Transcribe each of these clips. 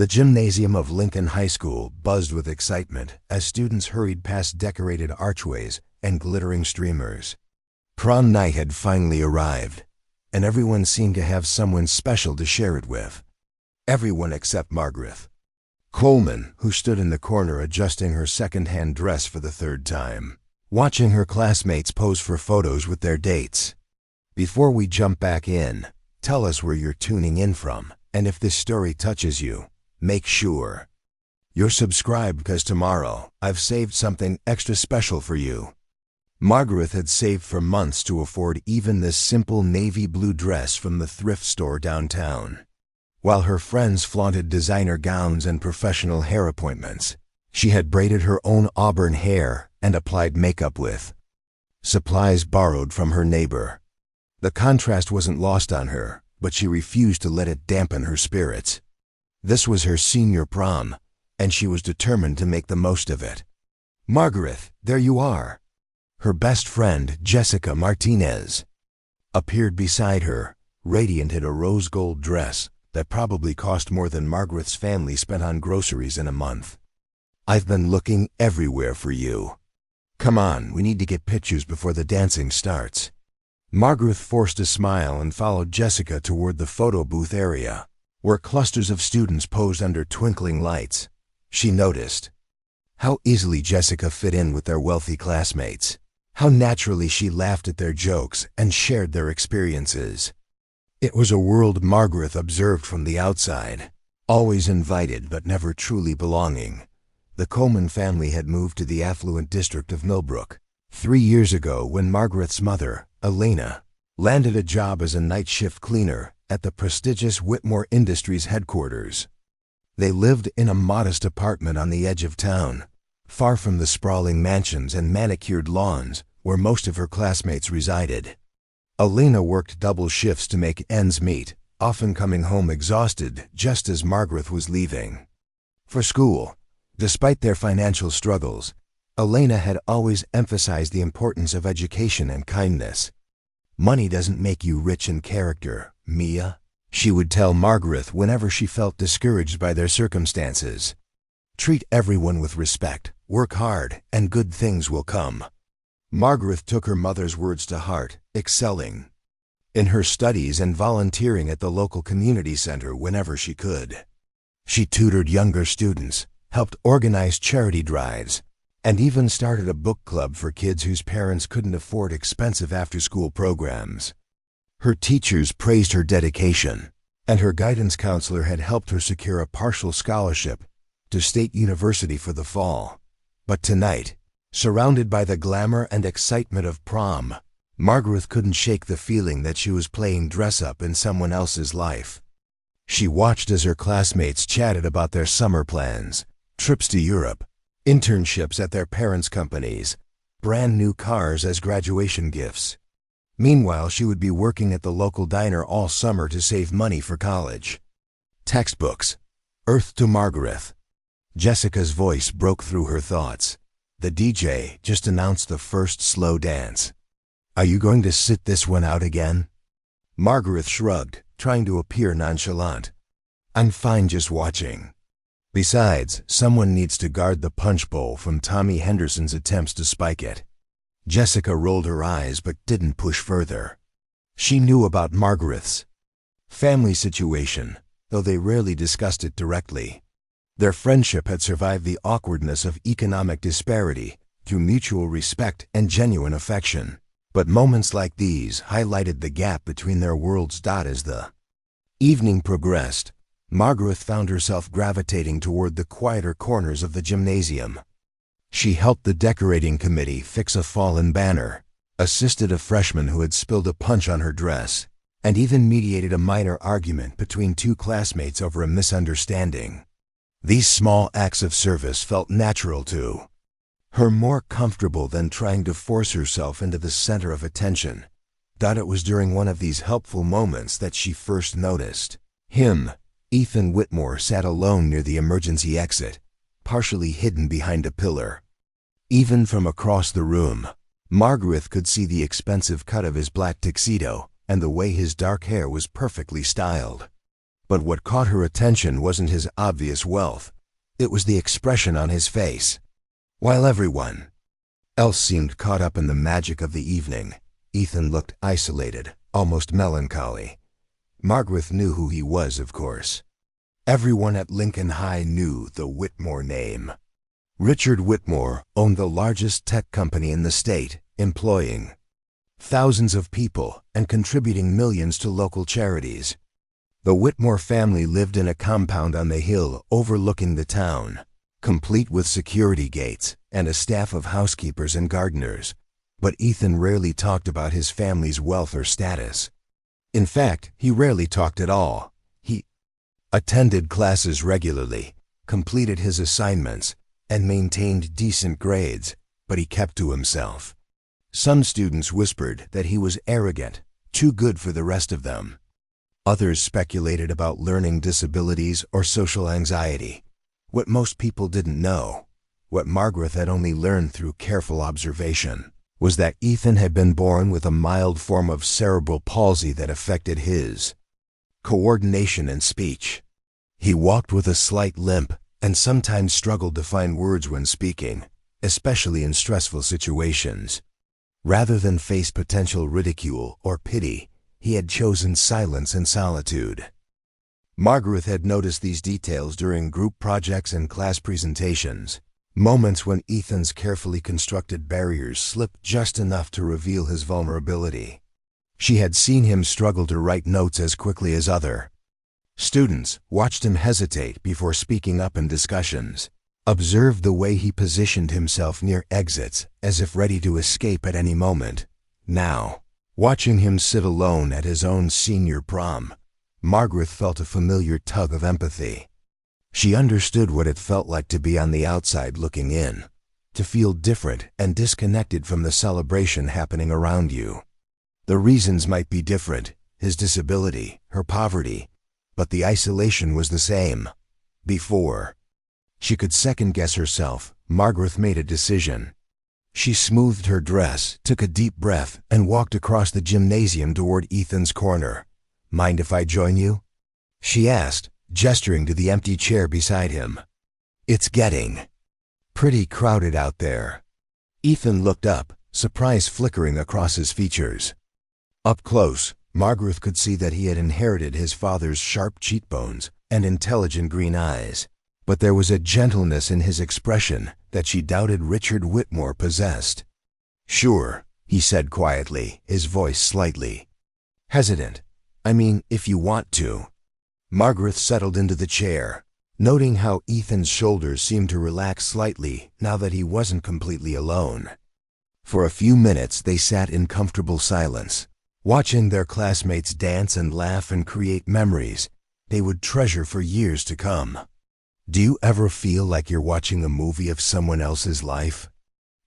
The gymnasium of Lincoln High School buzzed with excitement as students hurried past decorated archways and glittering streamers. Prom night had finally arrived, and everyone seemed to have someone special to share it with. Everyone except Margaret Coleman, who stood in the corner adjusting her second-hand dress for the third time, watching her classmates pose for photos with their dates. Before we jump back in, tell us where you're tuning in from, and if this story touches you, make sure you're subscribed because tomorrow I've saved something extra special for you. Margaret had saved for months to afford even this simple navy blue dress from the thrift store downtown. While her friends flaunted designer gowns and professional hair appointments, she had braided her own auburn hair and applied makeup with supplies borrowed from her neighbor. The contrast wasn't lost on her, but she refused to let it dampen her spirits. This was her senior prom, and she was determined to make the most of it. Margaret, there you are. Her best friend, Jessica Martinez, appeared beside her, radiant in a rose gold dress that probably cost more than Margaret's family spent on groceries in a month. I've been looking everywhere for you. Come on, we need to get pictures before the dancing starts. Margaret forced a smile and followed Jessica toward the photo booth area, where clusters of students posed under twinkling lights. She noticed how easily Jessica fit in with their wealthy classmates, how naturally she laughed at their jokes and shared their experiences. It was a world Margaret observed from the outside, always invited but never truly belonging. The Coleman family had moved to the affluent district of Millbrook 3 years ago when Margaret's mother, Elena, landed a job as a night shift cleaner at the prestigious Whitmore Industries headquarters. They lived in a modest apartment on the edge of town, far from the sprawling mansions and manicured lawns where most of her classmates resided. Elena worked double shifts to make ends meet, often coming home exhausted just as Margaret was leaving for school. Despite their financial struggles, Elena had always emphasized the importance of education and kindness. "Money doesn't make you rich in character, Mia," she would tell Margaret whenever she felt discouraged by their circumstances. "Treat everyone with respect, work hard, and good things will come." Margaret took her mother's words to heart, excelling in her studies and volunteering at the local community center whenever she could. She tutored younger students, helped organize charity drives, and even started a book club for kids whose parents couldn't afford expensive after-school programs. Her teachers praised her dedication, and her guidance counselor had helped her secure a partial scholarship to State University for the fall. But tonight, surrounded by the glamour and excitement of prom, Margaret couldn't shake the feeling that she was playing dress-up in someone else's life. She watched as her classmates chatted about their summer plans, trips to Europe, internships at their parents' companies, brand new cars as graduation gifts. Meanwhile, she would be working at the local diner all summer to save money for college. Textbooks. Earth to Margaret. Jessica's voice broke through her thoughts. The DJ just announced the first slow dance. "Are you going to sit this one out again?" Margaret shrugged, trying to appear nonchalant. "I'm fine just watching. Besides, someone needs to guard the punch bowl from Tommy Henderson's attempts to spike it." Jessica rolled her eyes but didn't push further. She knew about Margaret's family situation, though they rarely discussed it directly. Their friendship had survived the awkwardness of economic disparity through mutual respect and genuine affection. But moments like these highlighted the gap between their worlds. As the evening progressed, Margaret found herself gravitating toward the quieter corners of the gymnasium. She helped the decorating committee fix a fallen banner, assisted a freshman who had spilled a punch on her dress, and even mediated a minor argument between two classmates over a misunderstanding. These small acts of service felt natural to her, more comfortable than trying to force herself into the center of attention. It was during one of these helpful moments that she first noticed him. Ethan Whitmore sat alone near the emergency exit, partially hidden behind a pillar. Even from across the room, Margaret could see the expensive cut of his black tuxedo and the way his dark hair was perfectly styled. But what caught her attention wasn't his obvious wealth. It was the expression on his face. While everyone else seemed caught up in the magic of the evening, Ethan looked isolated, almost melancholy. Margaret knew who he was, of course. Everyone at Lincoln High knew the Whitmore name. Richard Whitmore owned the largest tech company in the state, employing thousands of people and contributing millions to local charities. The Whitmore family lived in a compound on the hill overlooking the town, complete with security gates and a staff of housekeepers and gardeners. But Ethan rarely talked about his family's wealth or status. In fact, he rarely talked at all. He attended classes regularly, completed his assignments, and maintained decent grades, but he kept to himself. Some students whispered that he was arrogant, too good for the rest of them. Others speculated about learning disabilities or social anxiety. What most people didn't know, what Margaret had only learned through careful observation, was that Ethan had been born with a mild form of cerebral palsy that affected his coordination and speech. He walked with a slight limp and sometimes struggled to find words when speaking, especially in stressful situations. Rather than face potential ridicule or pity, he had chosen silence and solitude. Margaret had noticed these details during group projects and class presentations, moments when Ethan's carefully constructed barriers slipped just enough to reveal his vulnerability. She had seen him struggle to write notes as quickly as other students, watched him hesitate before speaking up in discussions, observed the way he positioned himself near exits as if ready to escape at any moment. Now, watching him sit alone at his own senior prom, Margaret felt a familiar tug of empathy. She understood what it felt like to be on the outside looking in, to feel different and disconnected from the celebration happening around you. The reasons might be different, his disability, her poverty, but the isolation was the same. Before she could second-guess herself, Margaret made a decision. She smoothed her dress, took a deep breath, and walked across the gymnasium toward Ethan's corner. "Mind if I join you?" she asked, gesturing to the empty chair beside him. "It's getting pretty crowded out there." Ethan looked up, surprise flickering across his features. Up close, Margaret could see that he had inherited his father's sharp cheekbones and intelligent green eyes, but there was a gentleness in his expression that she doubted Richard Whitmore possessed. "Sure," he said quietly, his voice slightly hesitant. "I mean, if you want to." Margaret settled into the chair, noting how Ethan's shoulders seemed to relax slightly now that he wasn't completely alone. For a few minutes they sat in comfortable silence, watching their classmates dance and laugh and create memories they would treasure for years to come. "Do you ever feel like you're watching a movie of someone else's life?"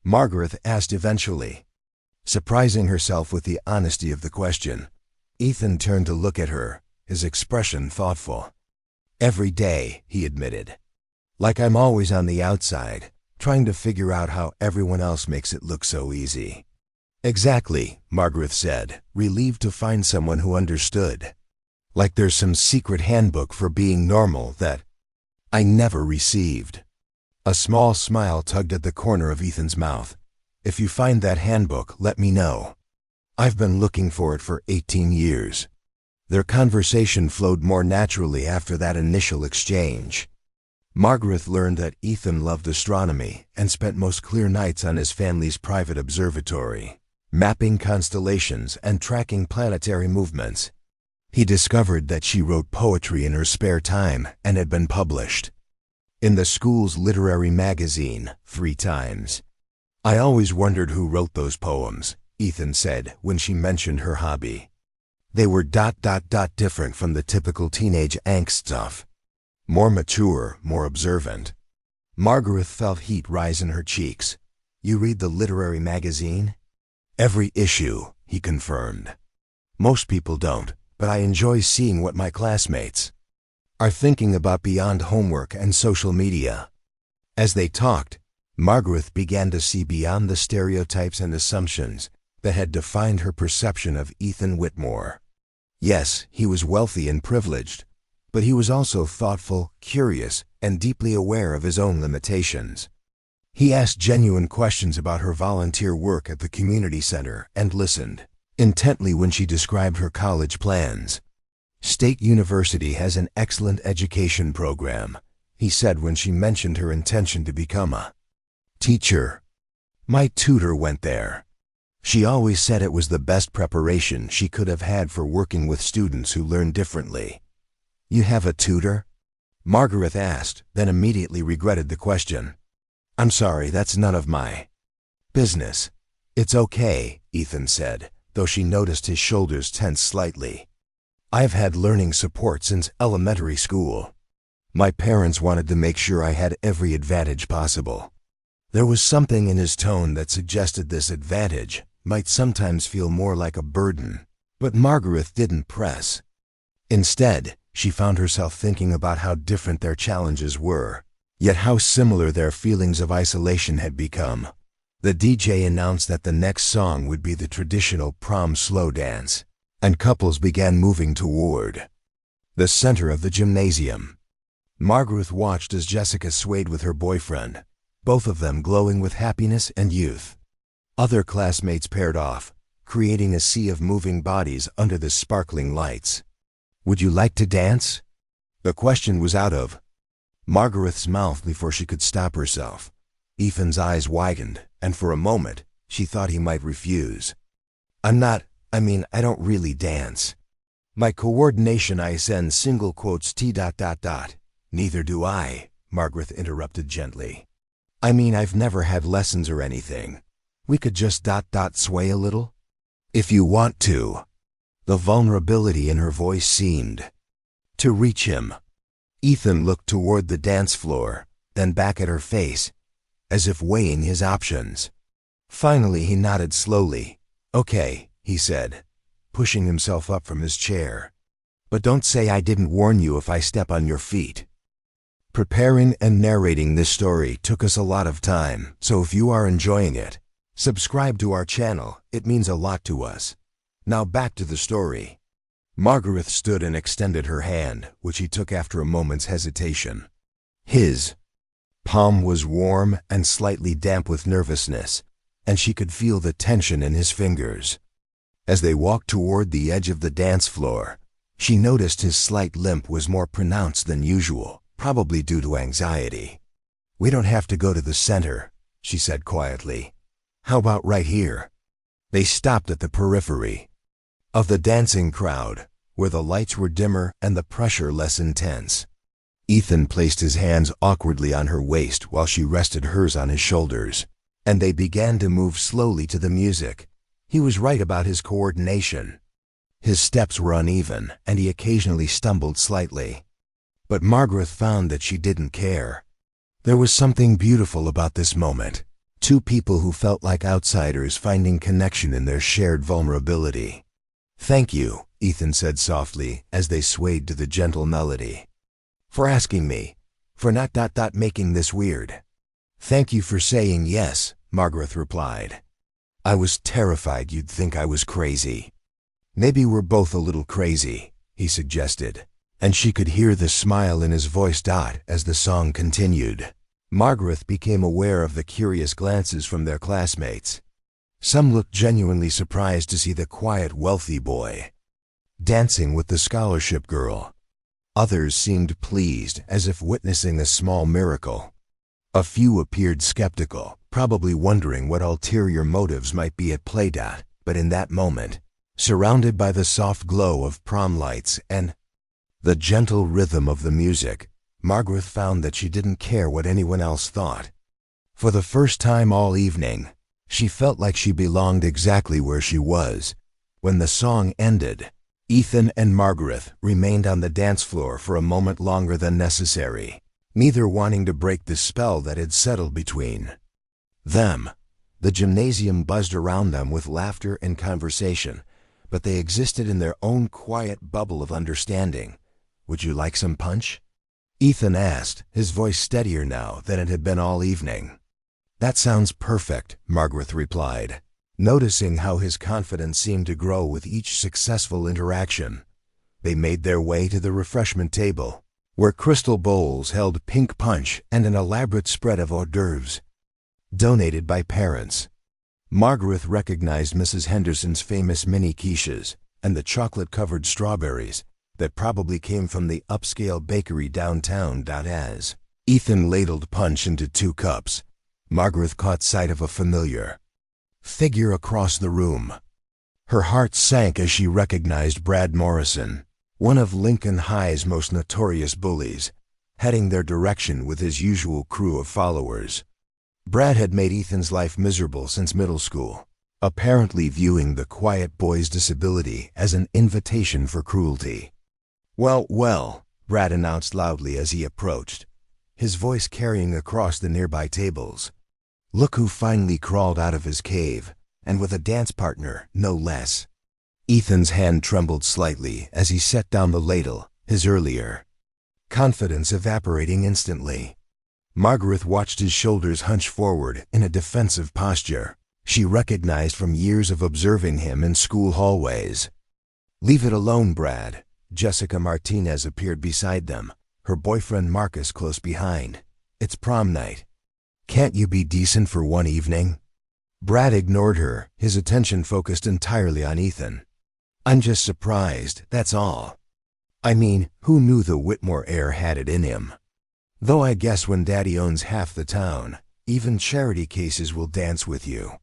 Margaret asked eventually. Surprising herself with the honesty of the question, Ethan turned to look at her, his expression thoughtful. "Every day," he admitted. "Like I'm always on the outside, trying to figure out how everyone else makes it look so easy." "Exactly," Margaret said, relieved to find someone who understood. "Like there's some secret handbook for being normal that I never received." A small smile tugged at the corner of Ethan's mouth. "If you find that handbook, let me know. I've been looking for it for 18 years. Their conversation flowed more naturally after that initial exchange. Margaret learned that Ethan loved astronomy and spent most clear nights on his family's private observatory, mapping constellations and tracking planetary movements. He discovered that she wrote poetry in her spare time and had been published in the school's literary magazine 3 times. "I always wondered who wrote those poems," Ethan said when she mentioned her hobby. They were ... different from the typical teenage angst stuff. More mature, more observant. Margaret felt heat rise in her cheeks. "You read the literary magazine?" "Every issue," he confirmed. "Most people don't, but I enjoy seeing what my classmates are thinking about beyond homework and social media." As they talked, Margaret began to see beyond the stereotypes and assumptions that had defined her perception of Ethan Whitmore. Yes, he was wealthy and privileged, But he was also thoughtful, curious, and deeply aware of his own limitations. He asked genuine questions about her volunteer work at the community center and listened intently when she described her college plans. "State University has an excellent education program," he said when she mentioned her intention to become a teacher. "My tutor went there. She always said it was the best preparation she could have had for working with students who learn differently." "You have a tutor?" Margaret asked, then immediately regretted the question. "I'm sorry, that's none of my business." "It's okay," Ethan said, though she noticed his shoulders tense slightly. "I've had learning support since elementary school. My parents wanted to make sure I had every advantage possible." There was something in his tone that suggested this advantage might sometimes feel more like a burden, but Margaret didn't press. Instead, she found herself thinking about how different their challenges were, yet how similar their feelings of isolation had become. The DJ announced that the next song would be the traditional prom slow dance, and couples began moving toward the center of the gymnasium. Margaret watched as Jessica swayed with her boyfriend, both of them glowing with happiness and youth. Other classmates paired off, creating a sea of moving bodies under the sparkling lights. "Would you like to dance?" The question was out of Margaret's mouth before she could stop herself. Ethan's eyes widened, and for a moment, she thought he might refuse. I don't really dance. My coordination I send single quotes t. Neither do I, Margaret interrupted gently. I've never had lessons or anything. We could just sway a little? If you want to. The vulnerability in her voice seemed to reach him. Ethan looked toward the dance floor, then back at her face, as if weighing his options. Finally he nodded slowly. "Okay," he said, pushing himself up from his chair. "But don't say I didn't warn you if I step on your feet." Preparing and narrating this story took us a lot of time, so if you are enjoying it, subscribe to our channel. It means a lot to us. Now back to the story. Margaret stood and extended her hand, which he took after a moment's hesitation. His palm was warm and slightly damp with nervousness, and she could feel the tension in his fingers. As they walked toward the edge of the dance floor, she noticed his slight limp was more pronounced than usual, probably due to anxiety. "We don't have to go to the center," she said quietly. "How about right here?" They stopped at the periphery of the dancing crowd, where the lights were dimmer and the pressure less intense. Ethan placed his hands awkwardly on her waist while she rested hers on his shoulders, and they began to move slowly to the music. He was right about his coordination. His steps were uneven, and he occasionally stumbled slightly. But Margaret found that she didn't care. There was something beautiful about this moment. Two people who felt like outsiders finding connection in their shared vulnerability. "Thank you," Ethan said softly as they swayed to the gentle melody. "For asking me. For not making this weird." "Thank you for saying yes," Margaret replied. "I was terrified you'd think I was crazy." "Maybe we're both a little crazy," he suggested, and she could hear the smile in his voice as the song continued. Margaret became aware of the curious glances from their classmates. Some looked genuinely surprised to see the quiet, wealthy boy dancing with the scholarship girl. Others seemed pleased, as if witnessing a small miracle. A few appeared skeptical, probably wondering what ulterior motives might be at play. But in that moment, surrounded by the soft glow of prom lights and the gentle rhythm of the music, Margaret found that she didn't care what anyone else thought. For the first time all evening, she felt like she belonged exactly where she was. When the song ended, Ethan and Margaret remained on the dance floor for a moment longer than necessary, neither wanting to break the spell that had settled between them. The gymnasium buzzed around them with laughter and conversation, but they existed in their own quiet bubble of understanding. "Would you like some punch?" Ethan asked, his voice steadier now than it had been all evening. "That sounds perfect," Margaret replied, noticing how his confidence seemed to grow with each successful interaction. They made their way to the refreshment table, where crystal bowls held pink punch and an elaborate spread of hors d'oeuvres, donated by parents. Margaret recognized Mrs. Henderson's famous mini quiches and the chocolate-covered strawberries that probably came from the upscale bakery downtown. As Ethan ladled punch into 2 cups, Margaret caught sight of a familiar figure across the room. Her heart sank as she recognized Brad Morrison, one of Lincoln High's most notorious bullies, heading their direction with his usual crew of followers. Brad had made Ethan's life miserable since middle school, apparently viewing the quiet boy's disability as an invitation for cruelty. Well, Brad announced loudly as he approached, his voice carrying across the nearby tables. Look who finally crawled out of his cave, and with a dance partner, no less. Ethan's hand trembled slightly as he set down the ladle, his earlier confidence evaporating instantly. Margaret watched his shoulders hunch forward in a defensive posture she recognized from years of observing him in school hallways. Leave it alone, Brad. Jessica Martinez appeared beside them, her boyfriend Marcus close behind. It's prom night. Can't you be decent for one evening? Brad ignored her, his attention focused entirely on Ethan. I'm just surprised, that's all. I mean, who knew the Whitmore heir had it in him? Though I guess when Daddy owns half the town, even charity cases will dance with you.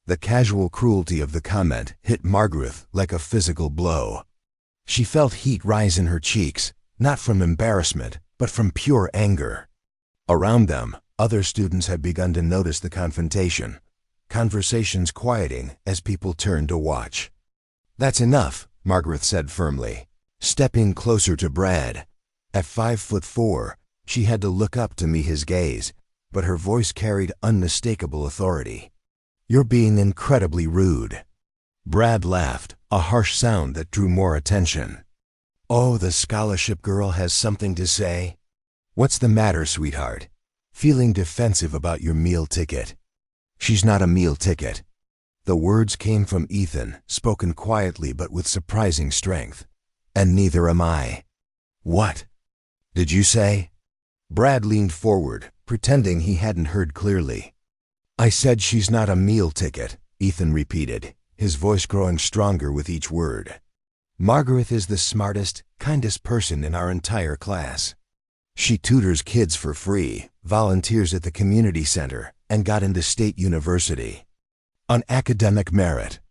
The casual cruelty of the comment hit Margaret like a physical blow. She felt heat rise in her cheeks, not from embarrassment, but from pure anger. Around them, other students had begun to notice the confrontation, conversations quieting as people turned to watch. That's enough, Margaret said firmly, stepping closer to Brad. At 5'4", she had to look up to meet his gaze, but her voice carried unmistakable authority. You're being incredibly rude. Brad laughed, a harsh sound that drew more attention. Oh, the scholarship girl has something to say? What's the matter, sweetheart? Feeling defensive about your meal ticket? She's not a meal ticket. The words came from Ethan, spoken quietly but with surprising strength. And neither am I. What did you say? Brad leaned forward, pretending he hadn't heard clearly. I said she's not a meal ticket, Ethan repeated, his voice growing stronger with each word. Margaret is the smartest, kindest person in our entire class. She tutors kids for free, volunteers at the community center, and got into state university. On academic merit.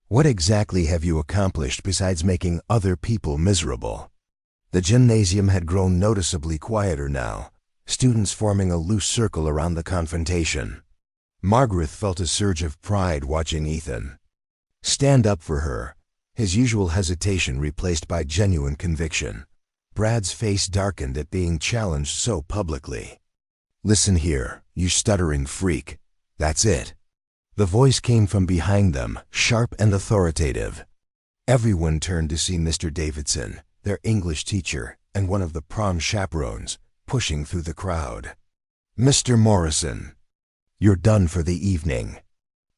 What exactly have you accomplished besides making other people miserable? The gymnasium had grown noticeably quieter now, students forming a loose circle around the confrontation. Margaret felt a surge of pride watching Ethan stand up for her, his usual hesitation replaced by genuine conviction. Brad's face darkened at being challenged so publicly. Listen here, you stuttering freak. That's it. The voice came from behind them, sharp and authoritative. Everyone turned to see Mr. Davidson, their English teacher and one of the prom chaperones, pushing through the crowd. Mr. Morrison, you're done for the evening.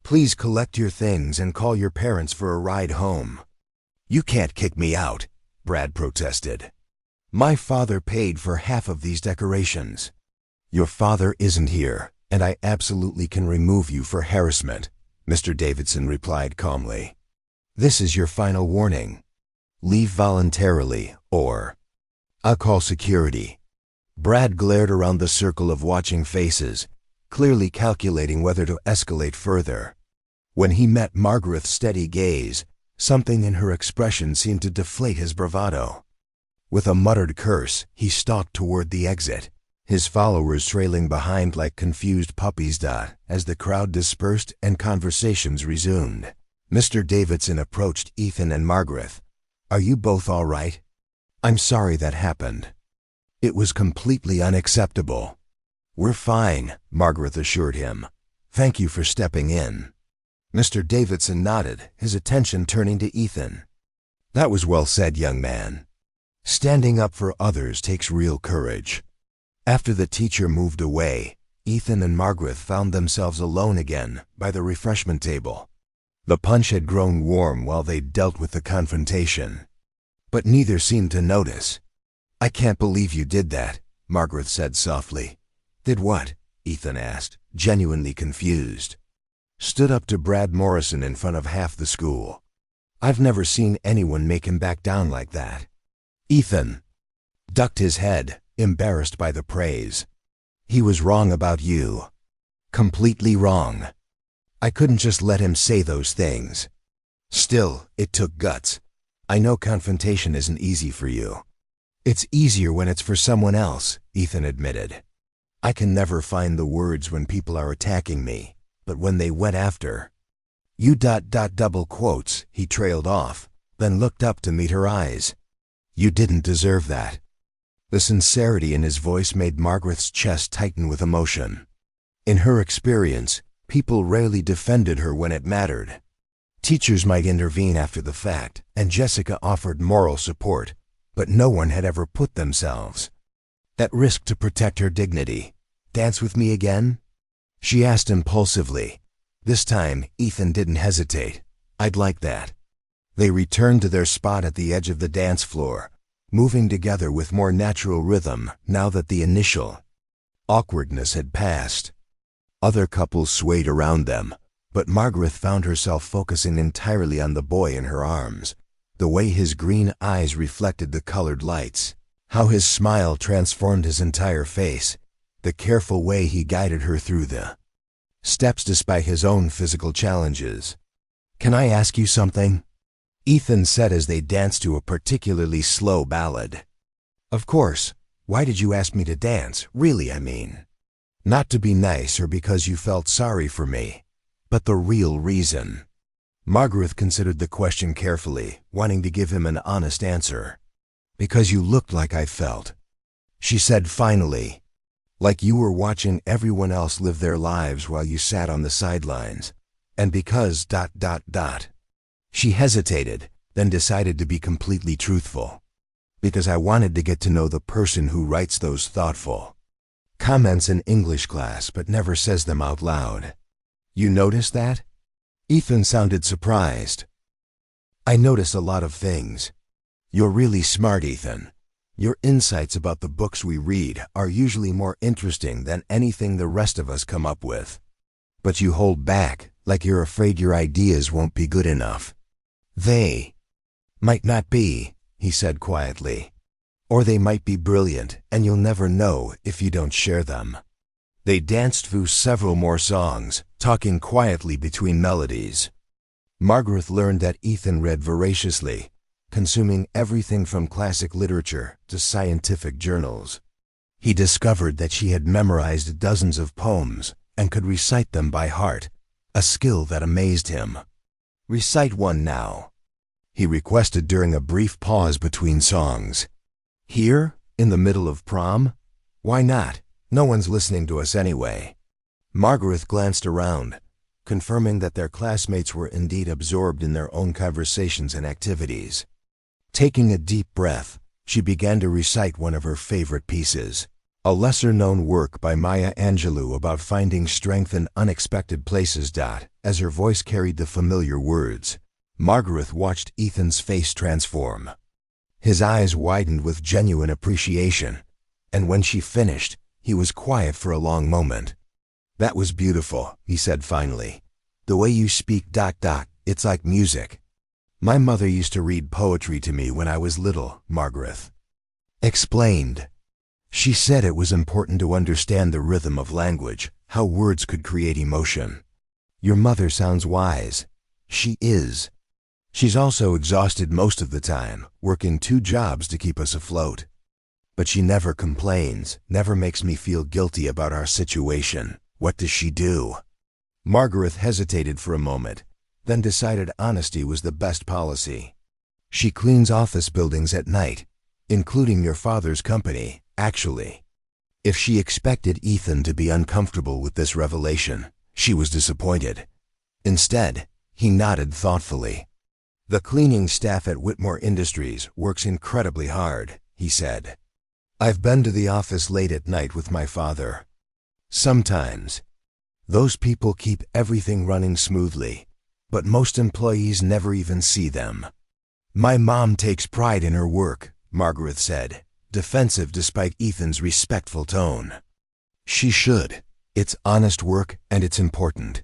Please collect your things and call your parents for a ride home. You can't kick me out, Brad protested. My father paid for half of these decorations. Your father isn't here, and I absolutely can remove you for harassment, Mr. Davidson replied calmly. This is your final warning. Leave voluntarily, or I'll call security. Brad glared around the circle of watching faces, clearly calculating whether to escalate further. When he met Margaret's steady gaze, something in her expression seemed to deflate his bravado. With a muttered curse, he stalked toward the exit, his followers trailing behind like confused puppies. As the crowd dispersed and conversations resumed, Mr. Davidson approached Ethan and Margaret. Are you both all right? I'm sorry that happened. It was completely unacceptable. We're fine, Margaret assured him. Thank you for stepping in. Mr. Davidson nodded, his attention turning to Ethan. That was well said, young man. Standing up for others takes real courage. After the teacher moved away, Ethan and Margaret found themselves alone again by the refreshment table. The punch had grown warm while they dealt with the confrontation. but neither seemed to notice. "I can't believe you did that," Margaret said softly. "Did what?" Ethan asked, genuinely confused. "Stood up to Brad Morrison in front of half the school. I've never seen anyone make him back down like that." Ethan ducked his head, embarrassed by the praise. "He was wrong about you. Completely wrong. I couldn't just let him say those things. Still, it took guts. I know confrontation isn't easy for you." "It's easier when it's for someone else," Ethan admitted. "I can never find the words when people are attacking me, but when they went after you double quotes," he trailed off, then looked up to meet her eyes. "You didn't deserve that." The sincerity in his voice made Margaret's chest tighten with emotion. In her experience, people rarely defended her when it mattered. Teachers might intervene after the fact, and Jessica offered moral support, but no one had ever put themselves at risk to protect her dignity. "Dance with me again?" she asked impulsively. This time, Ethan didn't hesitate. "I'd like that." They returned to their spot at the edge of the dance floor, moving together with more natural rhythm now that the initial awkwardness had passed. Other couples swayed around them, but Margaret found herself focusing entirely on the boy in her arms, the way his green eyes reflected the colored lights, how his smile transformed his entire face, the careful way he guided her through the steps despite his own physical challenges. "Can I ask you something?" Ethan said as they danced to a particularly slow ballad. "Of course. Why did you ask me to dance? Really, I mean. Not to be nice or because you felt sorry for me, but the real reason." Margaret considered the question carefully, wanting to give him an honest answer. "Because you looked like I felt," she said finally. "Like you were watching everyone else live their lives while you sat on the sidelines. And because ... She hesitated, then decided to be completely truthful. "Because I wanted to get to know the person who writes those thoughtful comments in English class but never says them out loud." "You noticed that?" Ethan sounded surprised. "I notice a lot of things. You're really smart, Ethan. Your insights about the books we read are usually more interesting than anything the rest of us come up with. But you hold back, like you're afraid your ideas won't be good enough." "They might not be," he said quietly. "Or they might be brilliant, and you'll never know if you don't share them." They danced through several more songs, talking quietly between melodies. Margaret learned that Ethan read voraciously, consuming everything from classic literature to scientific journals. He discovered that she had memorized dozens of poems and could recite them by heart, a skill that amazed him. "Recite one now," he requested during a brief pause between songs. "Here, in the middle of prom? Why not? No one's listening to us anyway." Margaret glanced around, confirming that their classmates were indeed absorbed in their own conversations and activities. Taking a deep breath, she began to recite one of her favorite pieces, a lesser-known work by Maya Angelou about finding strength in unexpected places. As her voice carried the familiar words, Margaret watched Ethan's face transform. His eyes widened with genuine appreciation, and when she finished, he was quiet for a long moment. "That was beautiful," he said finally. "The way you speak ... it's like music." "My mother used to read poetry to me when I was little," Margaret explained. "She said it was important to understand the rhythm of language, how words could create emotion." "Your mother sounds wise." "She is. She's also exhausted most of the time, working 2 jobs to keep us afloat. But she never complains, never makes me feel guilty about our situation." "What does she do?" Margaret hesitated for a moment, then decided honesty was the best policy. "She cleans office buildings at night, including your father's company, actually." If she expected Ethan to be uncomfortable with this revelation, she was disappointed. Instead, he nodded thoughtfully. "The cleaning staff at Whitmore Industries works incredibly hard," he said. "I've been to the office late at night with my father. Sometimes. Those people keep everything running smoothly, but most employees never even see them. My mom takes pride in her work, Margaret said, defensive despite Ethan's respectful tone. She should. It's honest work and it's important.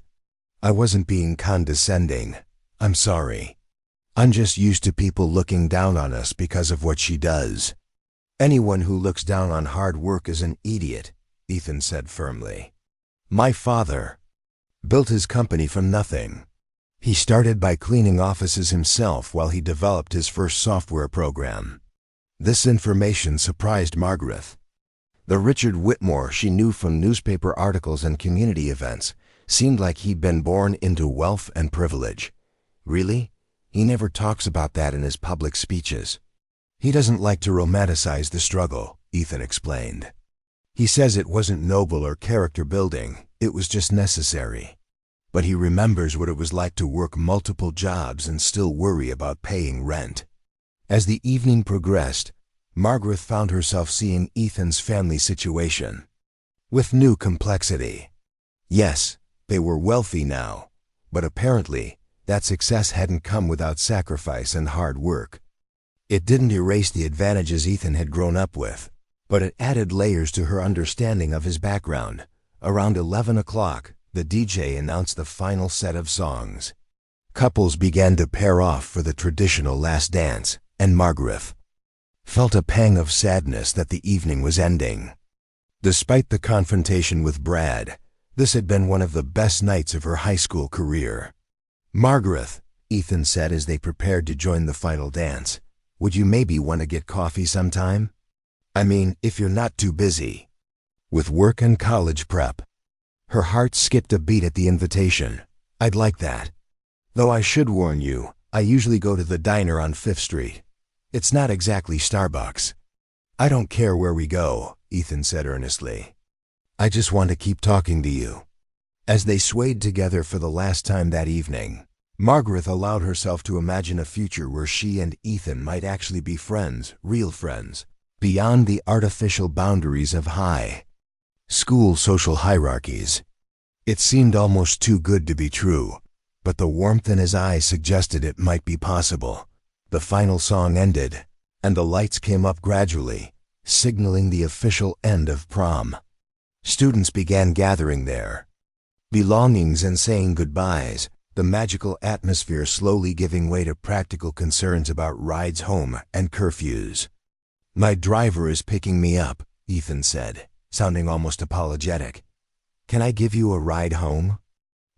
I wasn't being condescending. I'm sorry. I'm just used to people looking down on us because of what she does. Anyone who looks down on hard work is an idiot, Ethan said firmly. My father built his company from nothing. He started by cleaning offices himself while he developed his first software program. This information surprised Margaret. The Richard Whitmore she knew from newspaper articles and community events seemed like he'd been born into wealth and privilege. Really? He never talks about that in his public speeches. He doesn't like to romanticize the struggle, Ethan explained. He says it wasn't noble or character building, it was just necessary. But he remembers what it was like to work multiple jobs and still worry about paying rent. As the evening progressed, Margaret found herself seeing Ethan's family situation with new complexity. Yes, they were wealthy now, but apparently that success hadn't come without sacrifice and hard work. It didn't erase the advantages Ethan had grown up with, but it added layers to her understanding of his background. Around 11 o'clock, the DJ announced the final set of songs. Couples began to pair off for the traditional last dance, and Margaret felt a pang of sadness that the evening was ending. Despite the confrontation with Brad, this had been one of the best nights of her high school career. Margaret, Ethan said as they prepared to join the final dance, would you maybe want to get coffee sometime? I mean, if you're not too busy with work and college prep. Her heart skipped a beat at the invitation. I'd like that. Though I should warn you, I usually go to the diner on 5th Street. It's not exactly Starbucks. I don't care where we go, Ethan said earnestly. I just want to keep talking to you. As they swayed together for the last time that evening, Margaret allowed herself to imagine a future where she and Ethan might actually be friends, real friends, beyond the artificial boundaries of high school social hierarchies. It seemed almost too good to be true, but the warmth in his eyes suggested it might be possible. The final song ended, and the lights came up gradually, signaling the official end of prom. Students began gathering their belongings and saying goodbyes, the magical atmosphere slowly giving way to practical concerns about rides home and curfews. My driver is picking me up, Ethan said, sounding almost apologetic. Can I give you a ride home?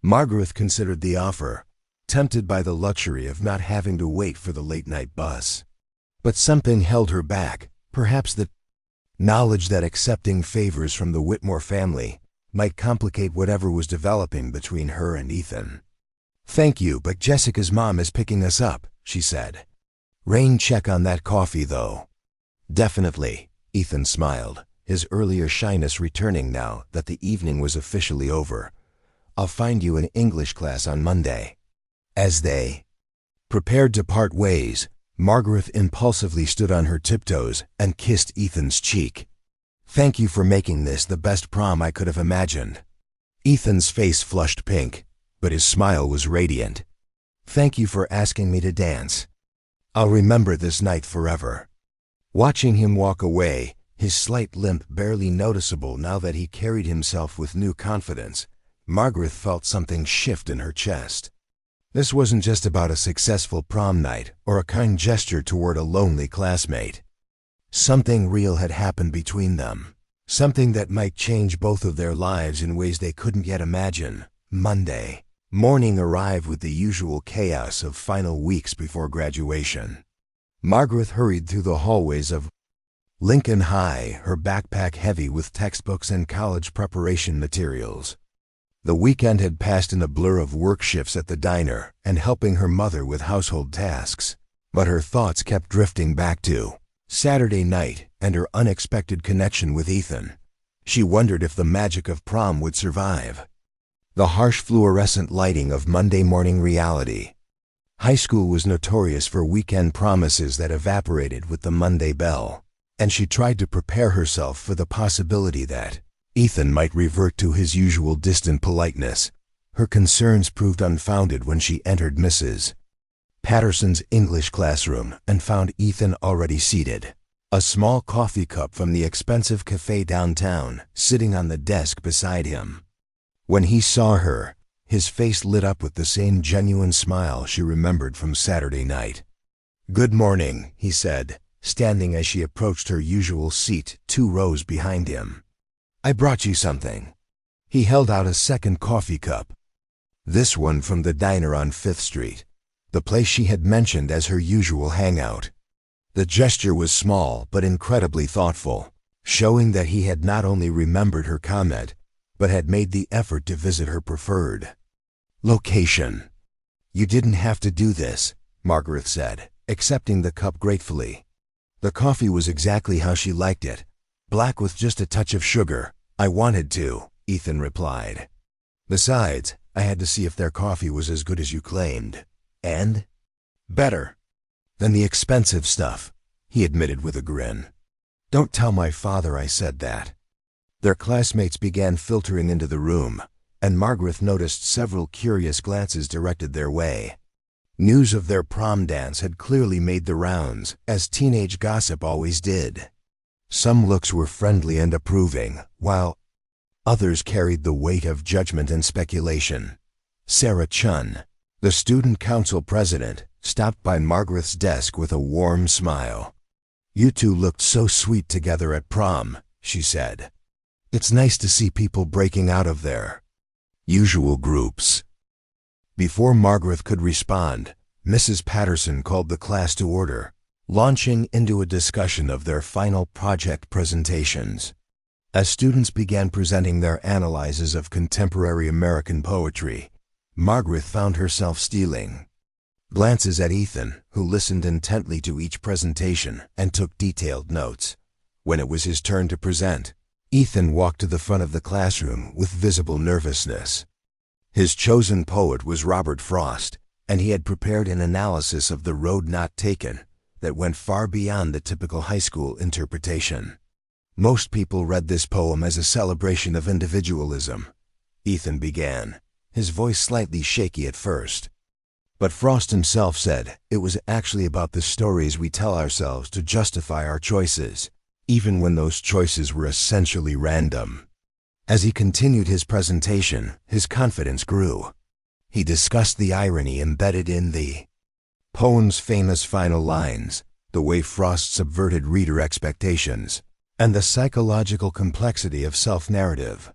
Margaret considered the offer, tempted by the luxury of not having to wait for the late-night bus. But something held her back, perhaps the knowledge that accepting favors from the Whitmore family might complicate whatever was developing between her and Ethan. Thank you, but Jessica's mom is picking us up, she said. Rain check on that coffee, though. Definitely, Ethan smiled, his earlier shyness returning now that the evening was officially over. I'll find you an English class on Monday. As they prepared to part ways, Margaret impulsively stood on her tiptoes and kissed Ethan's cheek. Thank you for making this the best prom I could have imagined. Ethan's face flushed pink, but his smile was radiant. Thank you for asking me to dance. I'll remember this night forever. Watching him walk away, his slight limp barely noticeable now that he carried himself with new confidence, Margaret felt something shift in her chest. This wasn't just about a successful prom night or a kind gesture toward a lonely classmate. Something real had happened between them, something that might change both of their lives in ways they couldn't yet imagine. Monday morning arrived with the usual chaos of final weeks before graduation. Margaret hurried through the hallways of Lincoln High, her backpack heavy with textbooks and college preparation materials. The weekend had passed in a blur of work shifts at the diner and helping her mother with household tasks, but her thoughts kept drifting back to Saturday night and her unexpected connection with Ethan. She wondered if the magic of prom would survive the harsh fluorescent lighting of Monday morning reality. High school was notorious for weekend promises that evaporated with the Monday bell, and she tried to prepare herself for the possibility that Ethan might revert to his usual distant politeness. Her concerns proved unfounded when she entered Mrs. Patterson's English classroom and found Ethan already seated. A small coffee cup from the expensive cafe downtown sitting on the desk beside him. When he saw her, his face lit up with the same genuine smile she remembered from Saturday night. "Good morning," he said, standing as she approached her usual seat 2 rows behind him. "I brought you something." He held out a second coffee cup. This one from the diner on 5th Street, the place she had mentioned as her usual hangout. The gesture was small but incredibly thoughtful, showing that he had not only remembered her comment, but had made the effort to visit her preferred location. "You didn't have to do this," Margaret said, accepting the cup gratefully. The coffee was exactly how she liked it, black with just a touch of sugar. "I wanted to," Ethan replied. "Besides, I had to see if their coffee was as good as you claimed. And better than the expensive stuff," he admitted with a grin. "Don't tell my father I said that." Their classmates began filtering into the room, and Margaret noticed several curious glances directed their way. News of their prom dance had clearly made the rounds, as teenage gossip always did. Some looks were friendly and approving, while others carried the weight of judgment and speculation. Sarah Chun, the student council president, stopped by Margaret's desk with a warm smile. "You two looked so sweet together at prom," she said. "It's nice to see people breaking out of their usual groups." Before Margaret could respond, Mrs. Patterson called the class to order, launching into a discussion of their final project presentations. As students began presenting their analyses of contemporary American poetry, Margaret found herself stealing glances at Ethan, who listened intently to each presentation and took detailed notes. When it was his turn to present, Ethan walked to the front of the classroom with visible nervousness. His chosen poet was Robert Frost, and he had prepared an analysis of The Road Not Taken that went far beyond the typical high school interpretation. Most people read this poem as a celebration of individualism, Ethan began, his voice slightly shaky at first. But Frost himself said it was actually about the stories we tell ourselves to justify our choices, even when those choices were essentially random. As he continued his presentation, his confidence grew. He discussed the irony embedded in the poem's famous final lines, the way Frost subverted reader expectations, and the psychological complexity of self-narrative.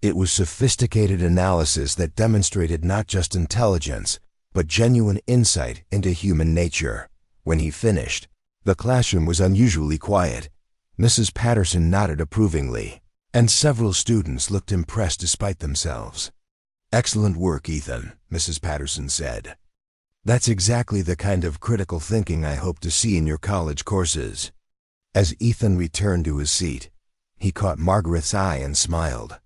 It was sophisticated analysis that demonstrated not just intelligence, but genuine insight into human nature. When he finished, the classroom was unusually quiet. Mrs. Patterson nodded approvingly, and several students looked impressed despite themselves. "Excellent work, Ethan," Mrs. Patterson said. "That's exactly the kind of critical thinking I hope to see in your college courses." As Ethan returned to his seat, he caught Margaret's eye and smiled.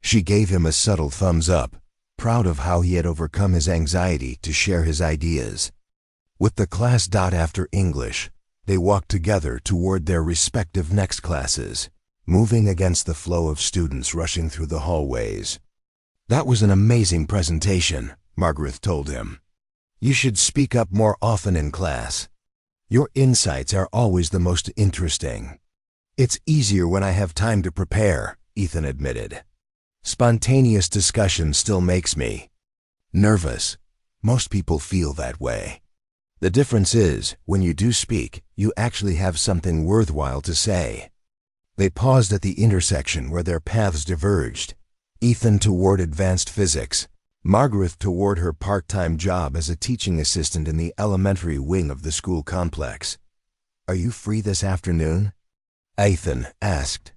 She gave him a subtle thumbs up, proud of how he had overcome his anxiety to share his ideas. With the class dot after English, they walked together toward their respective next classes, moving against the flow of students rushing through the hallways. "That was an amazing presentation," Margaret told him. "You should speak up more often in class. Your insights are always the most interesting." "It's easier when I have time to prepare," Ethan admitted. "Spontaneous discussion still makes me nervous. Most people feel that way. The difference is, when you do speak, you actually have something worthwhile to say." They paused at the intersection where their paths diverged, Ethan toward advanced physics, Margaret toward her part-time job as a teaching assistant in the elementary wing of the school complex. "Are you free this afternoon?" Ethan asked.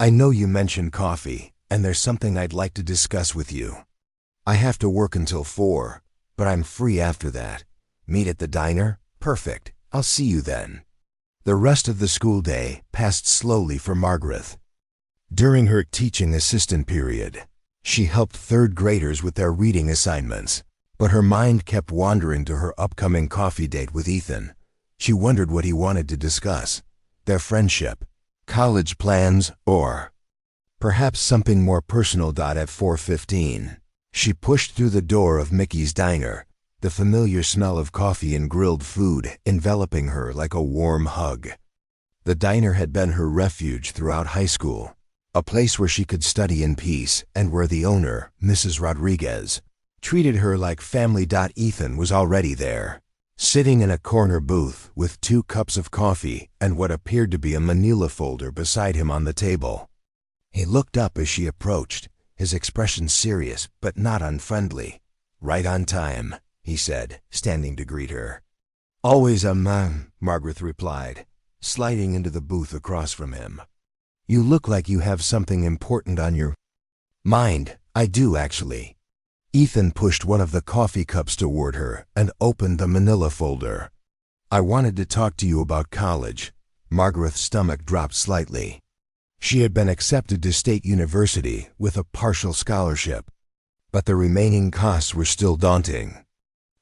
"I know you mentioned coffee, and there's something I'd like to discuss with you. I have to work until 4, but I'm free after that. Meet at the diner? Perfect. I'll see you then." The rest of the school day passed slowly for Margaret. During her teaching assistant period, she helped third graders with their reading assignments, but her mind kept wandering to her upcoming coffee date with Ethan. She wondered what he wanted to discuss, their friendship, college plans, or perhaps something more personal. At 4:15, she pushed through the door of Mickey's Diner, the familiar smell of coffee and grilled food enveloping her like a warm hug. The diner had been her refuge throughout high school, a place where she could study in peace and where the owner, Mrs. Rodriguez, treated her like family. Ethan was already there, sitting in a corner booth with 2 cups of coffee and what appeared to be a manila folder beside him on the table. He looked up as she approached, his expression serious but not unfriendly. "Right on time," he said, standing to greet her. "Always a man," Margaret replied, sliding into the booth across from him. "You look like you have something important on your mind." "I do, actually." Ethan pushed one of the coffee cups toward her and opened the manila folder. "I wanted to talk to you about college." Margaret's stomach dropped slightly. She had been accepted to State University with a partial scholarship, but the remaining costs were still daunting.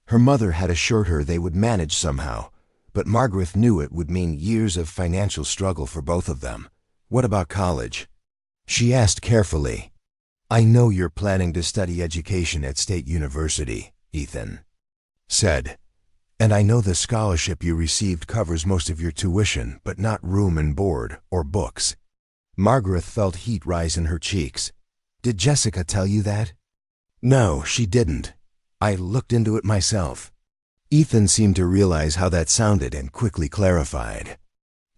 Her mother had assured her they would manage somehow, but Margaret knew it would mean years of financial struggle for both of them. "What about college?" she asked carefully. "I know you're planning to study education at State University," Ethan said, "and I know the scholarship you received covers most of your tuition, but not room and board or books." Margaret felt heat rise in her cheeks. "Did Jessica tell you that?" "No, she didn't. I looked into it myself." Ethan seemed to realize how that sounded and quickly clarified.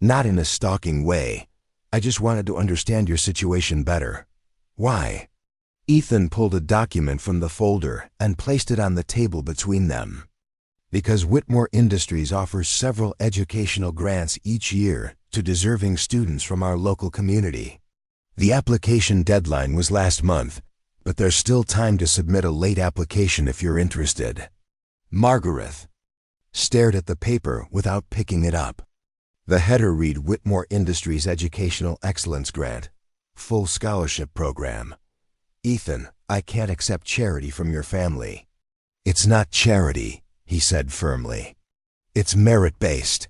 "Not in a stalking way. I just wanted to understand your situation better." "Why?" Ethan pulled a document from the folder and placed it on the table between them. "Because Whitmore Industries offers several educational grants each year to deserving students from our local community. The application deadline was last month, but there's still time to submit a late application if you're interested." Margaret stared at the paper without picking it up. The header read Whitmore Industries Educational Excellence Grant, Full Scholarship Program. "Ethan, I can't accept charity from your family." "It's not charity," he said firmly. "It's merit-based.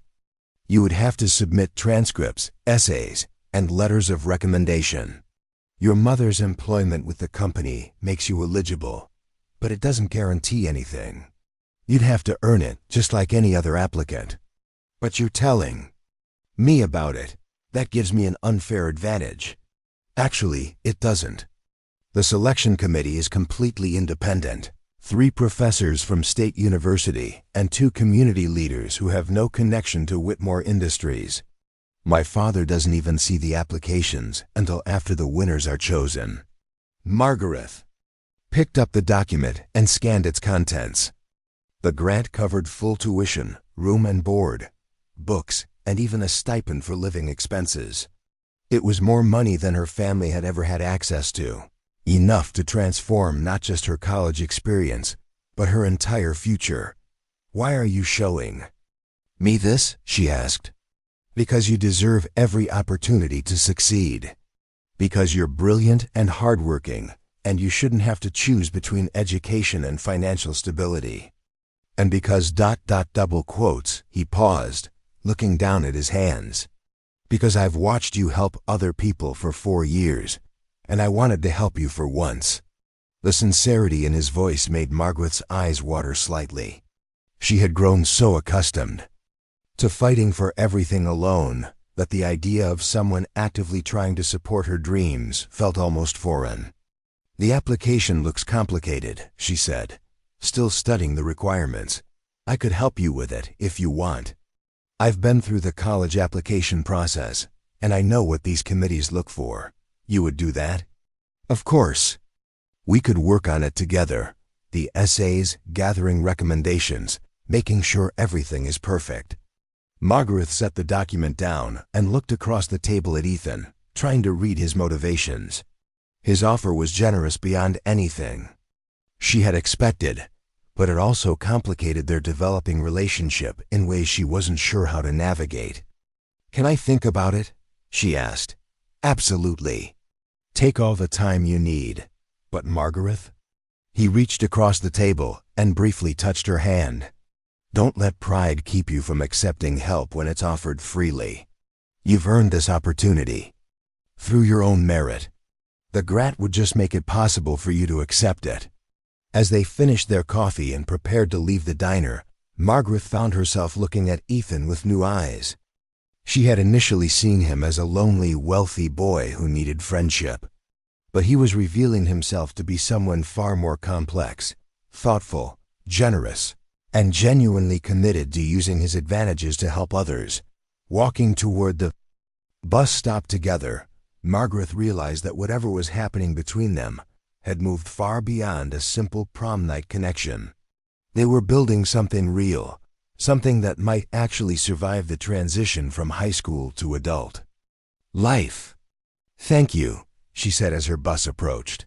You would have to submit transcripts, essays, and letters of recommendation. Your mother's employment with the company makes you eligible, but it doesn't guarantee anything. You'd have to earn it just like any other applicant." "But you're telling me about it. That gives me an unfair advantage." "Actually, it doesn't. The selection committee is completely independent. 3 professors from State University and 2 community leaders who have no connection to Whitmore Industries. My father doesn't even see the applications until after the winners are chosen." Margaret picked up the document and scanned its contents. The grant covered full tuition, room and board, books, and even a stipend for living expenses. It was more money than her family had ever had access to, enough to transform not just her college experience, but her entire future. "Why are you showing me this?" she asked. "Because you deserve every opportunity to succeed. Because you're brilliant and hardworking, and you shouldn't have to choose between education and financial stability. And because ... double quotes, he paused, looking down at his hands. Because I've watched you help other people for 4 years, and I wanted to help you for once." The sincerity in his voice made Margaret's eyes water slightly. She had grown so accustomed to fighting for everything alone that the idea of someone actively trying to support her dreams felt almost foreign. "The application looks complicated," she said, still studying the requirements. "I could help you with it if you want. I've been through the college application process, and I know what these committees look for. You would do that?" "Of course. We could work on it together. The essays, gathering recommendations, making sure everything is perfect." Margaret set the document down and looked across the table at Ethan, trying to read his motivations. His offer was generous beyond anything she had expected, but it also complicated their developing relationship in ways she wasn't sure how to navigate. "Can I think about it?" she asked. "Absolutely. Take all the time you need." "But Margaret?" He reached across the table and briefly touched her hand. "Don't let pride keep you from accepting help when it's offered freely. You've earned this opportunity through your own merit. The grant would just make it possible for you to accept it." As they finished their coffee and prepared to leave the diner, Margaret found herself looking at Ethan with new eyes. She had initially seen him as a lonely, wealthy boy who needed friendship. But he was revealing himself to be someone far more complex, thoughtful, generous, and genuinely committed to using his advantages to help others. Walking toward the bus stop together, Margaret realized that whatever was happening between them had moved far beyond a simple prom night connection. They were building something real, something that might actually survive the transition from high school to adult life. "Thank you," she said as her bus approached.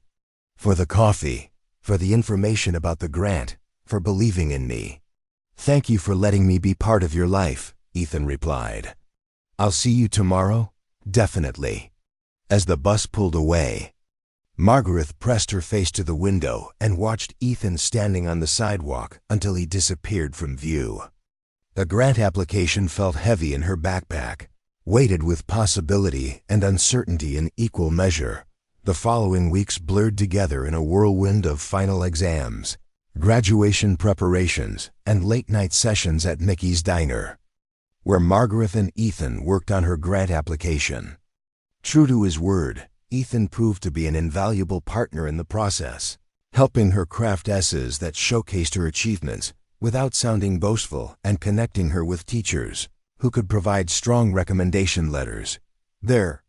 "For the coffee, for the information about the grant, for believing in me." "Thank you for letting me be part of your life," Ethan replied. "I'll see you tomorrow?" "Definitely." As the bus pulled away, Margaret pressed her face to the window and watched Ethan standing on the sidewalk until he disappeared from view. The grant application felt heavy in her backpack, weighted with possibility and uncertainty in equal measure. The following weeks blurred together in a whirlwind of final exams, graduation preparations, and late-night sessions at Mickey's Diner, where Margaret and Ethan worked on her grant application. True to his word, Ethan proved to be an invaluable partner in the process, helping her craft essays that showcased her achievements without sounding boastful and connecting her with teachers who could provide strong recommendation letters. Their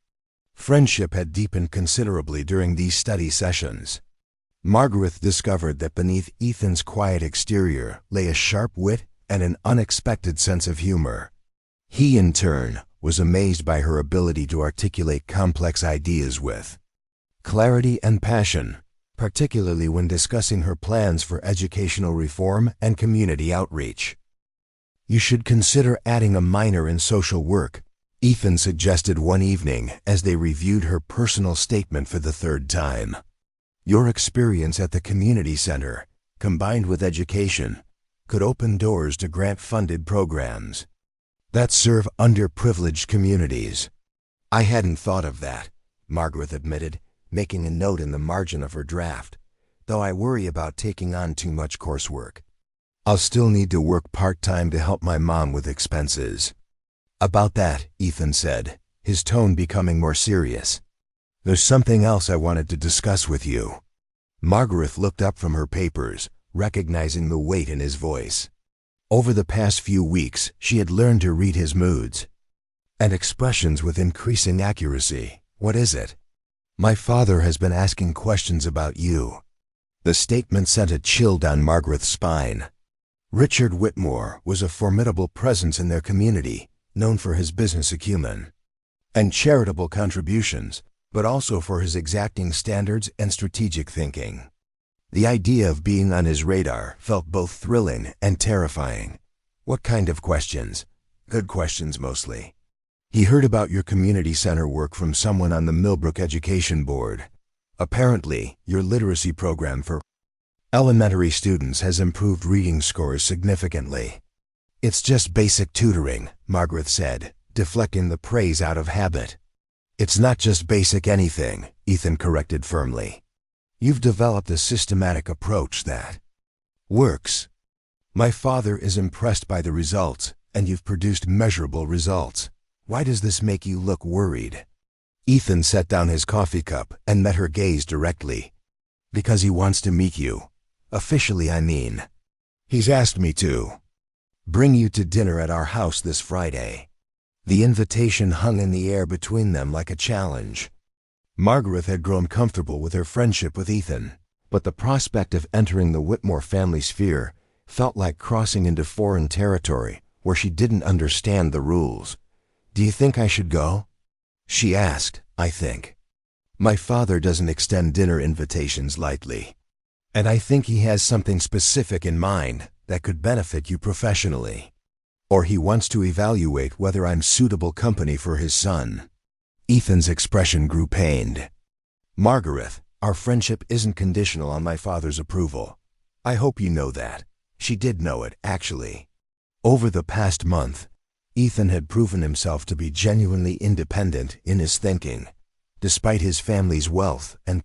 friendship had deepened considerably during these study sessions. Margaret discovered that beneath Ethan's quiet exterior lay a sharp wit and an unexpected sense of humor. He, in turn, was amazed by her ability to articulate complex ideas with clarity and passion, particularly when discussing her plans for educational reform and community outreach. "You should consider adding a minor in social work," Ethan suggested one evening as they reviewed her personal statement for the third time. "Your experience at the community center, combined with education, could open doors to grant-funded programs that serve underprivileged communities." "I hadn't thought of that," Margaret admitted, making a note in the margin of her draft, "though I worry about taking on too much coursework. I'll still need to work part-time to help my mom with expenses." "About that," Ethan said, his tone becoming more serious, "there's something else I wanted to discuss with you." Margaret looked up from her papers, recognizing the weight in his voice. Over the past few weeks, she had learned to read his moods and expressions with increasing accuracy. "What is it?" "My father has been asking questions about you." The statement sent a chill down Margaret's spine. Richard Whitmore was a formidable presence in their community, known for his business acumen and charitable contributions, but also for his exacting standards and strategic thinking. The idea of being on his radar felt both thrilling and terrifying. "What kind of questions?" "Good questions, mostly." "He heard about your community center work from someone on the Millbrook Education Board. Apparently, your literacy program for elementary students has improved reading scores significantly." "It's just basic tutoring," Margaret said, deflecting the praise out of habit. "It's not just basic anything," Ethan corrected firmly. "You've developed a systematic approach that works. My father is impressed by the results, and you've produced measurable results. Why does this make you look worried?" Ethan set down his coffee cup and met her gaze directly. "Because he wants to meet you. Officially, I mean. He's asked me to bring you to dinner at our house this Friday." The invitation hung in the air between them like a challenge. Margaret had grown comfortable with her friendship with Ethan, but the prospect of entering the Whitmore family sphere felt like crossing into foreign territory where she didn't understand the rules. "Do you think I should go?" she asked. "I think. My father doesn't extend dinner invitations lightly, and I think he has something specific in mind that could benefit you professionally. Or he wants to evaluate whether I'm suitable company for his son." Ethan's expression grew pained. "Margaret, our friendship isn't conditional on my father's approval. I hope you know that." She did know it, actually. Over the past month, Ethan had proven himself to be genuinely independent in his thinking, despite his family's wealth and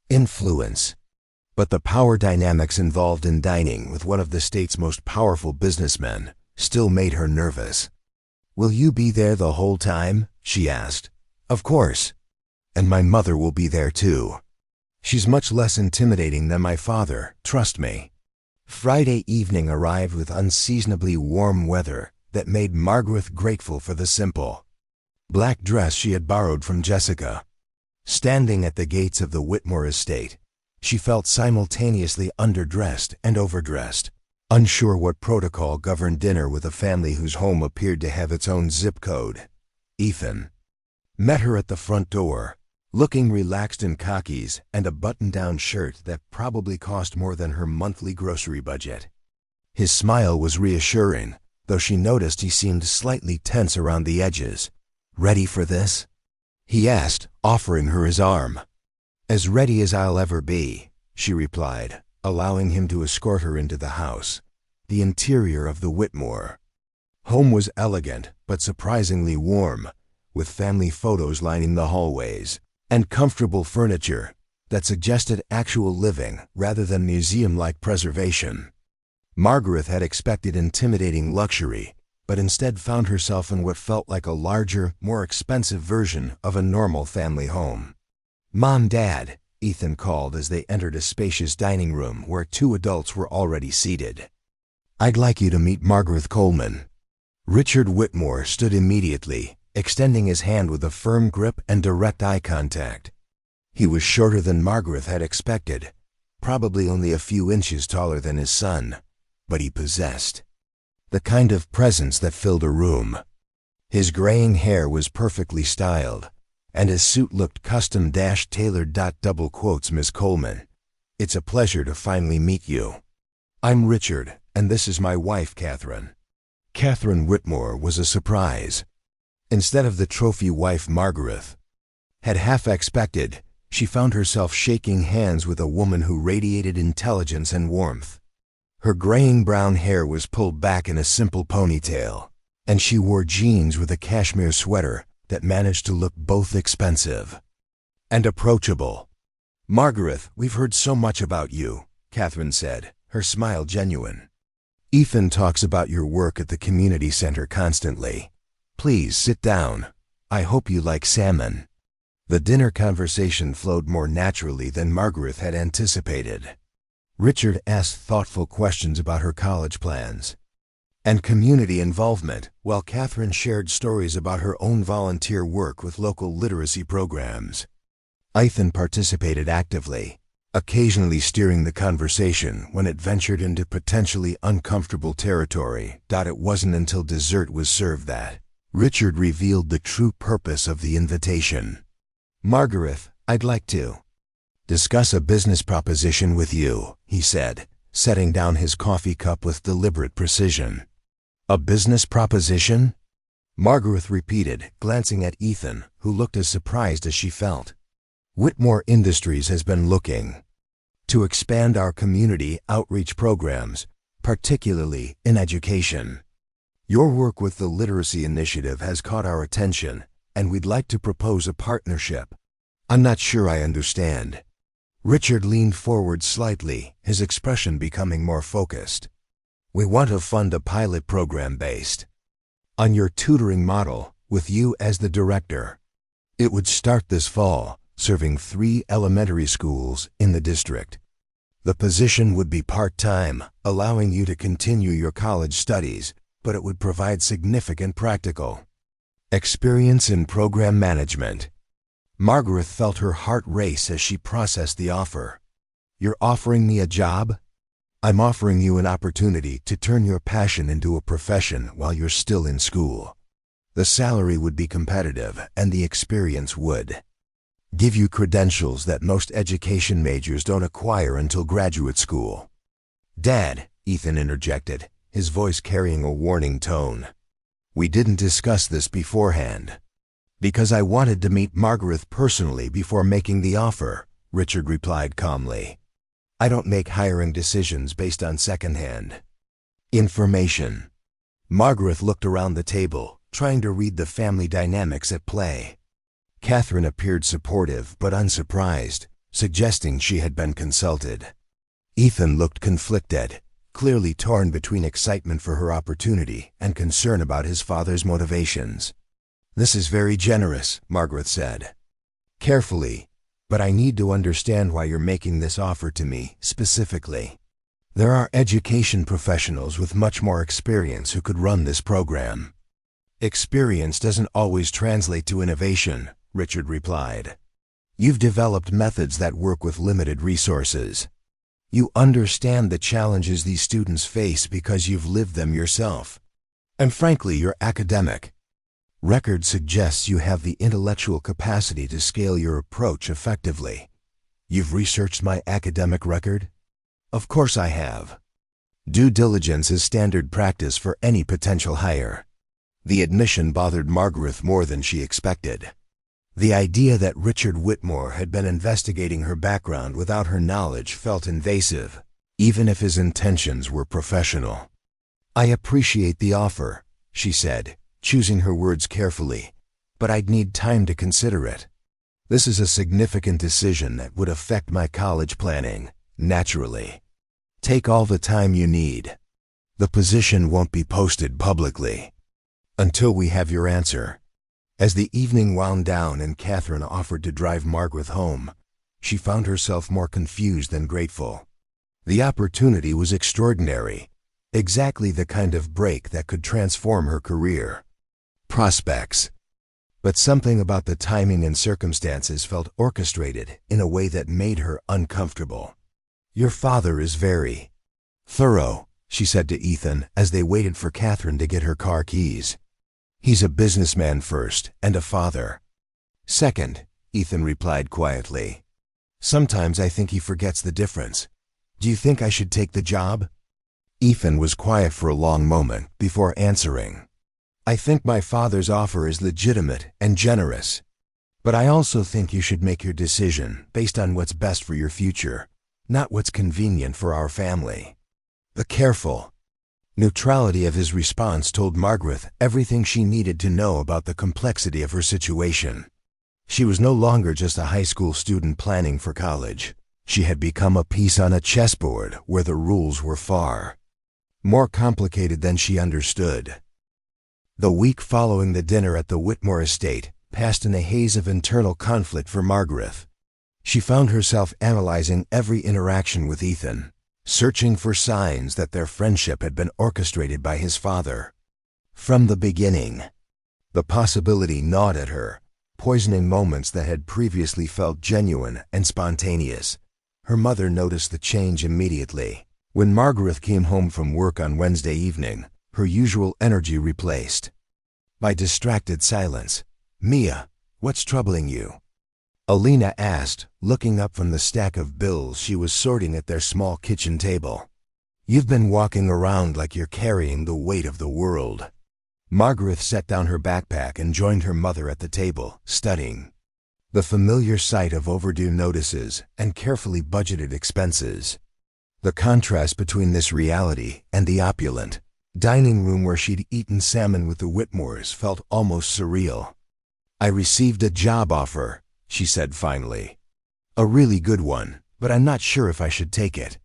influence. But the power dynamics involved in dining with one of the state's most powerful businessmen still made her nervous. "Will you be there the whole time?" she asked. "Of course. And my mother will be there too. She's much less intimidating than my father, trust me." Friday evening arrived with unseasonably warm weather that made Margaret grateful for the simple black dress she had borrowed from Jessica. Standing at the gates of the Whitmore estate, she felt simultaneously underdressed and overdressed, unsure what protocol governed dinner with a family whose home appeared to have its own zip code. Ethan met her at the front door, looking relaxed in khakis and a button-down shirt that probably cost more than her monthly grocery budget. His smile was reassuring, though she noticed he seemed slightly tense around the edges. "Ready for this?" he asked, offering her his arm. "As ready as I'll ever be," she replied, allowing him to escort her into the house. The interior of the Whitmore home was elegant but surprisingly warm, with family photos lining the hallways and comfortable furniture that suggested actual living rather than museum-like preservation. Margaret had expected intimidating luxury, but instead found herself in what felt like a larger, more expensive version of a normal family home. "Mom, Dad," Ethan called as they entered a spacious dining room where two adults were already seated. "I'd like you to meet Margaret Coleman." Richard Whitmore stood immediately, extending his hand with a firm grip and direct eye contact. He was shorter than Margaret had expected, probably only a few inches taller than his son, but he possessed the kind of presence that filled a room. His graying hair was perfectly styled, and his suit looked custom-tailored. "Miss Coleman, it's a pleasure to finally meet you. I'm Richard, and this is my wife, Catherine." Catherine Whitmore was a surprise. Instead of the trophy wife Margaret had half expected, she found herself shaking hands with a woman who radiated intelligence and warmth. Her graying brown hair was pulled back in a simple ponytail, and she wore jeans with a cashmere sweater that managed to look both expensive and approachable. "Margaret, we've heard so much about you," Catherine said, her smile genuine. "Ethan talks about your work at the community center constantly. Please sit down. I hope you like salmon." The dinner conversation flowed more naturally than Margaret had anticipated. Richard asked thoughtful questions about her college plans and community involvement, while Catherine shared stories about her own volunteer work with local literacy programs. Ethan participated actively, occasionally steering the conversation when it ventured into potentially uncomfortable territory. It wasn't until dessert was served that Richard revealed the true purpose of the invitation. "Margaret, I'd like to discuss a business proposition with you," he said, setting down his coffee cup with deliberate precision. "A business proposition?" Margaret repeated, glancing at Ethan, who looked as surprised as she felt. "Whitmore Industries has been looking to expand our community outreach programs, particularly in education. Your work with the Literacy Initiative has caught our attention, and we'd like to propose a partnership." "I'm not sure I understand." Richard leaned forward slightly, his expression becoming more focused. "We want to fund a pilot program based on your tutoring model, with you as the director. It would start this fall, serving 3 elementary schools in the district. The position would be part-time, allowing you to continue your college studies, but it would provide significant practical experience in program management." Margaret felt her heart race as she processed the offer. "You're offering me a job?" "I'm offering you an opportunity to turn your passion into a profession while you're still in school. The salary would be competitive, and the experience would give you credentials that most education majors don't acquire until graduate school." "Dad," Ethan interjected, his voice carrying a warning tone, "we didn't discuss this beforehand." "Because I wanted to meet Margaret personally before making the offer," Richard replied calmly. "I don't make hiring decisions based on secondhand information." Margaret looked around the table, trying to read the family dynamics at play. Catherine appeared supportive but unsurprised, suggesting she had been consulted. Ethan looked conflicted, clearly torn between excitement for her opportunity and concern about his father's motivations. "This is very generous," Margaret said. "Carefully, but I need to understand why you're making this offer to me, specifically. There are education professionals with much more experience who could run this program." "Experience doesn't always translate to innovation," Richard replied. "You've developed methods that work with limited resources. You understand the challenges these students face because you've lived them yourself. And frankly, you're academic. Record suggests you have the intellectual capacity to scale your approach effectively. You've researched my academic record?" "Of course I have." Due diligence is standard practice for any potential hire. The admission bothered Margaret more than she expected. The idea that Richard Whitmore had been investigating her background without her knowledge felt invasive, even if his intentions were professional. "I appreciate the offer," she said, choosing her words carefully, "but I'd need time to consider it. This is a significant decision that would affect my college planning, naturally. Take all the time you need. The position won't be posted publicly until we have your answer." As the evening wound down and Catherine offered to drive Margaret home, she found herself more confused than grateful. The opportunity was extraordinary, exactly the kind of break that could transform her career prospects. But something about the timing and circumstances felt orchestrated in a way that made her uncomfortable. "Your father is very thorough," she said to Ethan as they waited for Catherine to get her car keys. "He's a businessman first and a father second," Ethan replied quietly. "Sometimes I think he forgets the difference. Do you think I should take the job?" Ethan was quiet for a long moment before answering. "I think my father's offer is legitimate and generous. But I also think you should make your decision based on what's best for your future, not what's convenient for our family." The careful neutrality of his response told Margaret everything she needed to know about the complexity of her situation. She was no longer just a high school student planning for college. She had become a piece on a chessboard where the rules were far more complicated than she understood. The week following the dinner at the Whitmore estate passed in a haze of internal conflict for Margaret. She found herself analyzing every interaction with Ethan, searching for signs that their friendship had been orchestrated by his father. From the beginning, the possibility gnawed at her, poisoning moments that had previously felt genuine and spontaneous. Her mother noticed the change immediately. When Margaret came home from work on Wednesday evening, her usual energy replaced by distracted silence. "Mia, what's troubling you?" Alina asked, looking up from the stack of bills she was sorting at their small kitchen table. "You've been walking around like you're carrying the weight of the world." Margaret set down her backpack and joined her mother at the table, studying the familiar sight of overdue notices and carefully budgeted expenses. The contrast between this reality and the opulent dining room where she'd eaten salmon with the Whitmores felt almost surreal. "I received a job offer," she said finally. "A really good one, but I'm not sure if I should take it."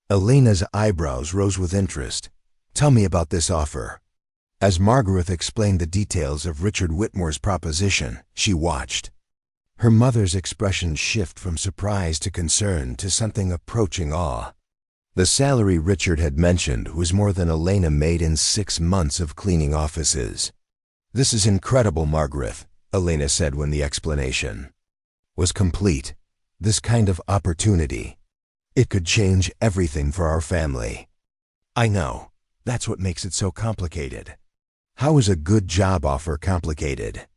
Elena's eyebrows rose with interest. "Tell me about this offer." As Margaret explained the details of Richard Whitmore's proposition, she watched her mother's expression shift from surprise to concern to something approaching awe. The salary Richard had mentioned was more than Elena made in 6 months of cleaning offices. "This is incredible, Margaret," Elena said when the explanation was complete. "This kind of opportunity, it could change everything for our family." "I know. That's what makes it so complicated." "How is a good job offer complicated?"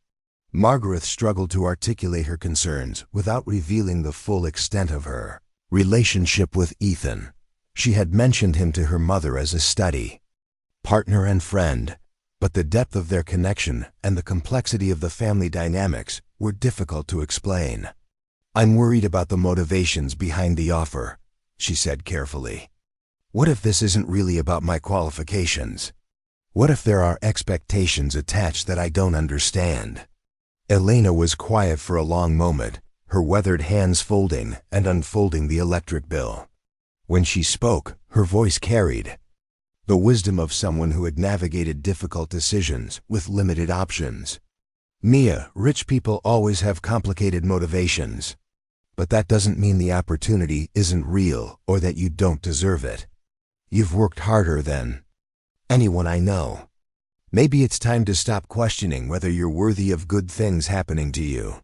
Margaret struggled to articulate her concerns without revealing the full extent of her relationship with Ethan. She had mentioned him to her mother as a study partner and friend, but the depth of their connection and the complexity of the family dynamics were difficult to explain. "I'm worried about the motivations behind the offer," she said carefully. "What if this isn't really about my qualifications? What if there are expectations attached that I don't understand?" Elena was quiet for a long moment, her weathered hands folding and unfolding the electric bill. When she spoke, her voice carried the wisdom of someone who had navigated difficult decisions with limited options. Mia, rich people always have complicated motivations. But that doesn't mean the opportunity isn't real or that you don't deserve it. You've worked harder than anyone I know. Maybe it's time to stop questioning whether you're worthy of good things happening to you.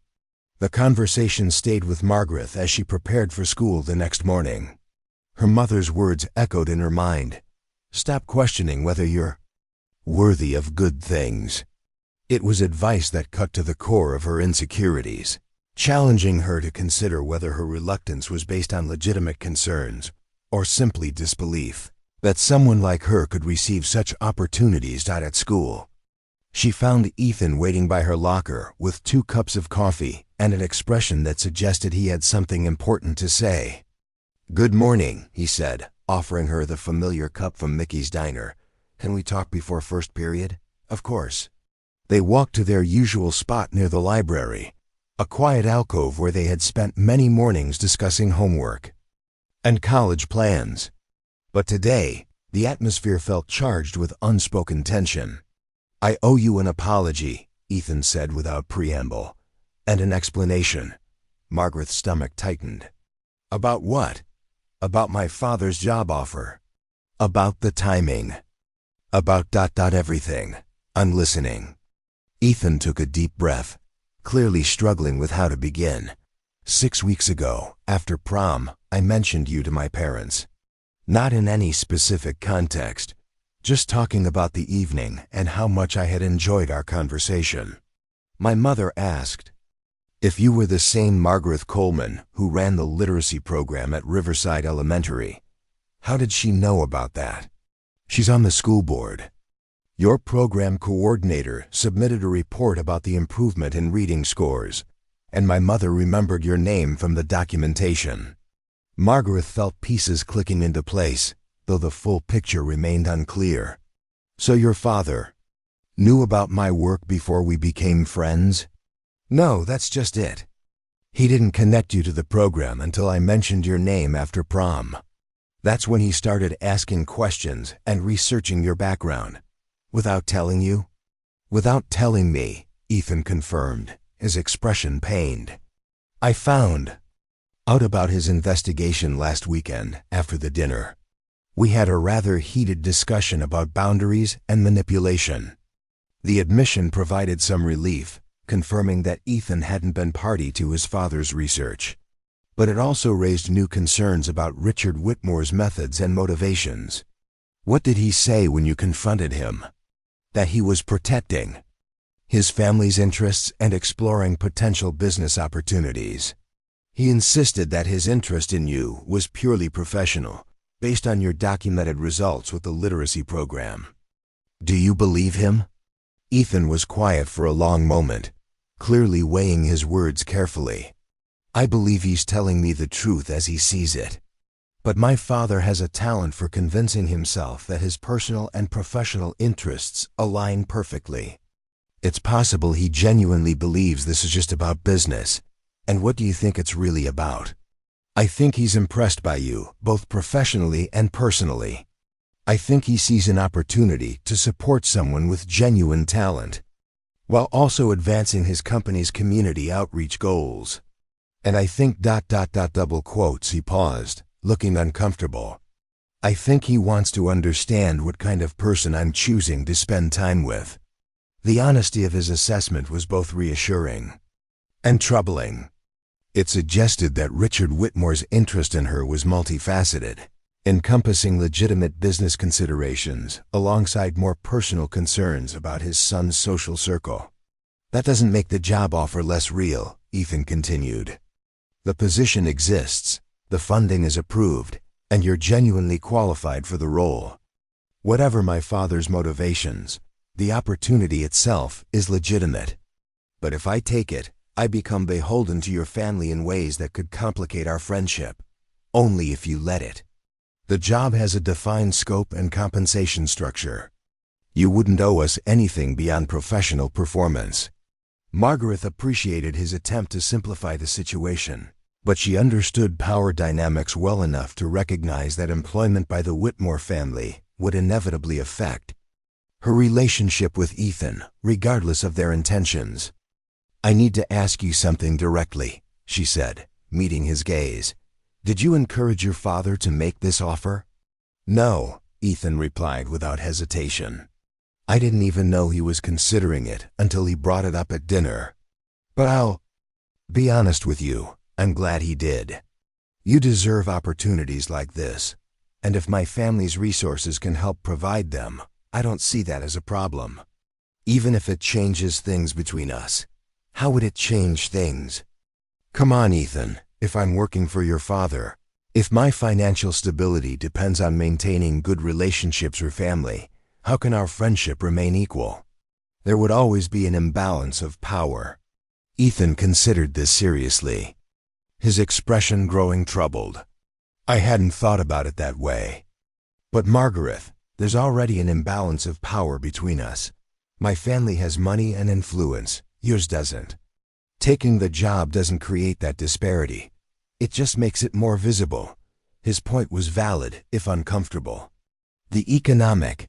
The conversation stayed with Margaret as she prepared for school the next morning. Her mother's words echoed in her mind. Stop questioning whether you're worthy of good things. It was advice that cut to the core of her insecurities, challenging her to consider whether her reluctance was based on legitimate concerns or simply disbelief that someone like her could receive such opportunities at school. She found Ethan waiting by her locker with 2 cups of coffee and an expression that suggested he had something important to say. "Good morning," he said, offering her the familiar cup from Mickey's Diner. "Can we talk before first period?" "Of course." They walked to their usual spot near the library, a quiet alcove where they had spent many mornings discussing homework and college plans. But today, the atmosphere felt charged with unspoken tension. "I owe you an apology," Ethan said without preamble. "And an explanation." Margaret's stomach tightened. "About what?" "About my father's job offer. About the timing. About everything. I'm listening." Ethan took a deep breath, clearly struggling with how to begin. "6 weeks ago, after prom, I mentioned you to my parents. Not in any specific context, just talking about the evening and how much I had enjoyed our conversation. My mother asked if you were the same Margaret Coleman who ran the literacy program at Riverside Elementary. How did she know about that? She's on the school board. Your program coordinator submitted a report about the improvement in reading scores, and my mother remembered your name from the documentation." Margaret felt pieces clicking into place, though the full picture remained unclear. "So your father knew about my work before we became friends?" "No, that's just it. He didn't connect you to the program until I mentioned your name after prom. That's when he started asking questions and researching your background." "Without telling you?" "Without telling me," Ethan confirmed, his expression pained. "I found out about his investigation last weekend after the dinner. We had a rather heated discussion about boundaries and manipulation." The admission provided some relief, confirming that Ethan hadn't been party to his father's research. But it also raised new concerns about Richard Whitmore's methods and motivations. "What did he say when you confronted him?" "That he was protecting his family's interests and exploring potential business opportunities. He insisted that his interest in you was purely professional, based on your documented results with the literacy program." "Do you believe him?" Ethan was quiet for a long moment, clearly weighing his words carefully. "I believe he's telling me the truth as he sees it. But my father has a talent for convincing himself that his personal and professional interests align perfectly. It's possible he genuinely believes this is just about business. And what do you think it's really about?" "I think he's impressed by you, both professionally and personally. I think he sees an opportunity to support someone with genuine talent, while also advancing his company's community outreach goals. And I think double quotes." He paused, looking uncomfortable. "I think he wants to understand what kind of person I'm choosing to spend time with." The honesty of his assessment was both reassuring and troubling. It suggested that Richard Whitmore's interest in her was multifaceted, encompassing legitimate business considerations alongside more personal concerns about his son's social circle. "That doesn't make the job offer less real," Ethan continued. "The position exists, the funding is approved, and you're genuinely qualified for the role. Whatever my father's motivations, the opportunity itself is legitimate. But if I take it, I become beholden to your family in ways that could complicate our friendship. Only if you let it. The job has a defined scope and compensation structure. You wouldn't owe us anything beyond professional performance." Margaret appreciated his attempt to simplify the situation, But she understood power dynamics well enough to recognize that employment by the Whitmore family would inevitably affect her relationship with Ethan, regardless of their intentions. "I need to ask you something directly," she said, meeting his gaze. "Did you encourage your father to make this offer?" "No," Ethan replied without hesitation. "I didn't even know he was considering it until he brought it up at dinner. But I'll be honest with you, I'm glad he did. You deserve opportunities like this, and if my family's resources can help provide them, I don't see that as a problem. Even if it changes things between us, how would it change things? Come on, Ethan, if I'm working for your father, if my financial stability depends on maintaining good relationships or family, how can our friendship remain equal? There would always be an imbalance of power." Ethan considered this seriously, his expression growing troubled. "I hadn't thought about it that way. But Margaret, there's already an imbalance of power between us. My family has money and influence, yours doesn't. Taking the job doesn't create that disparity. It just makes it more visible." His point was valid, if uncomfortable. The economic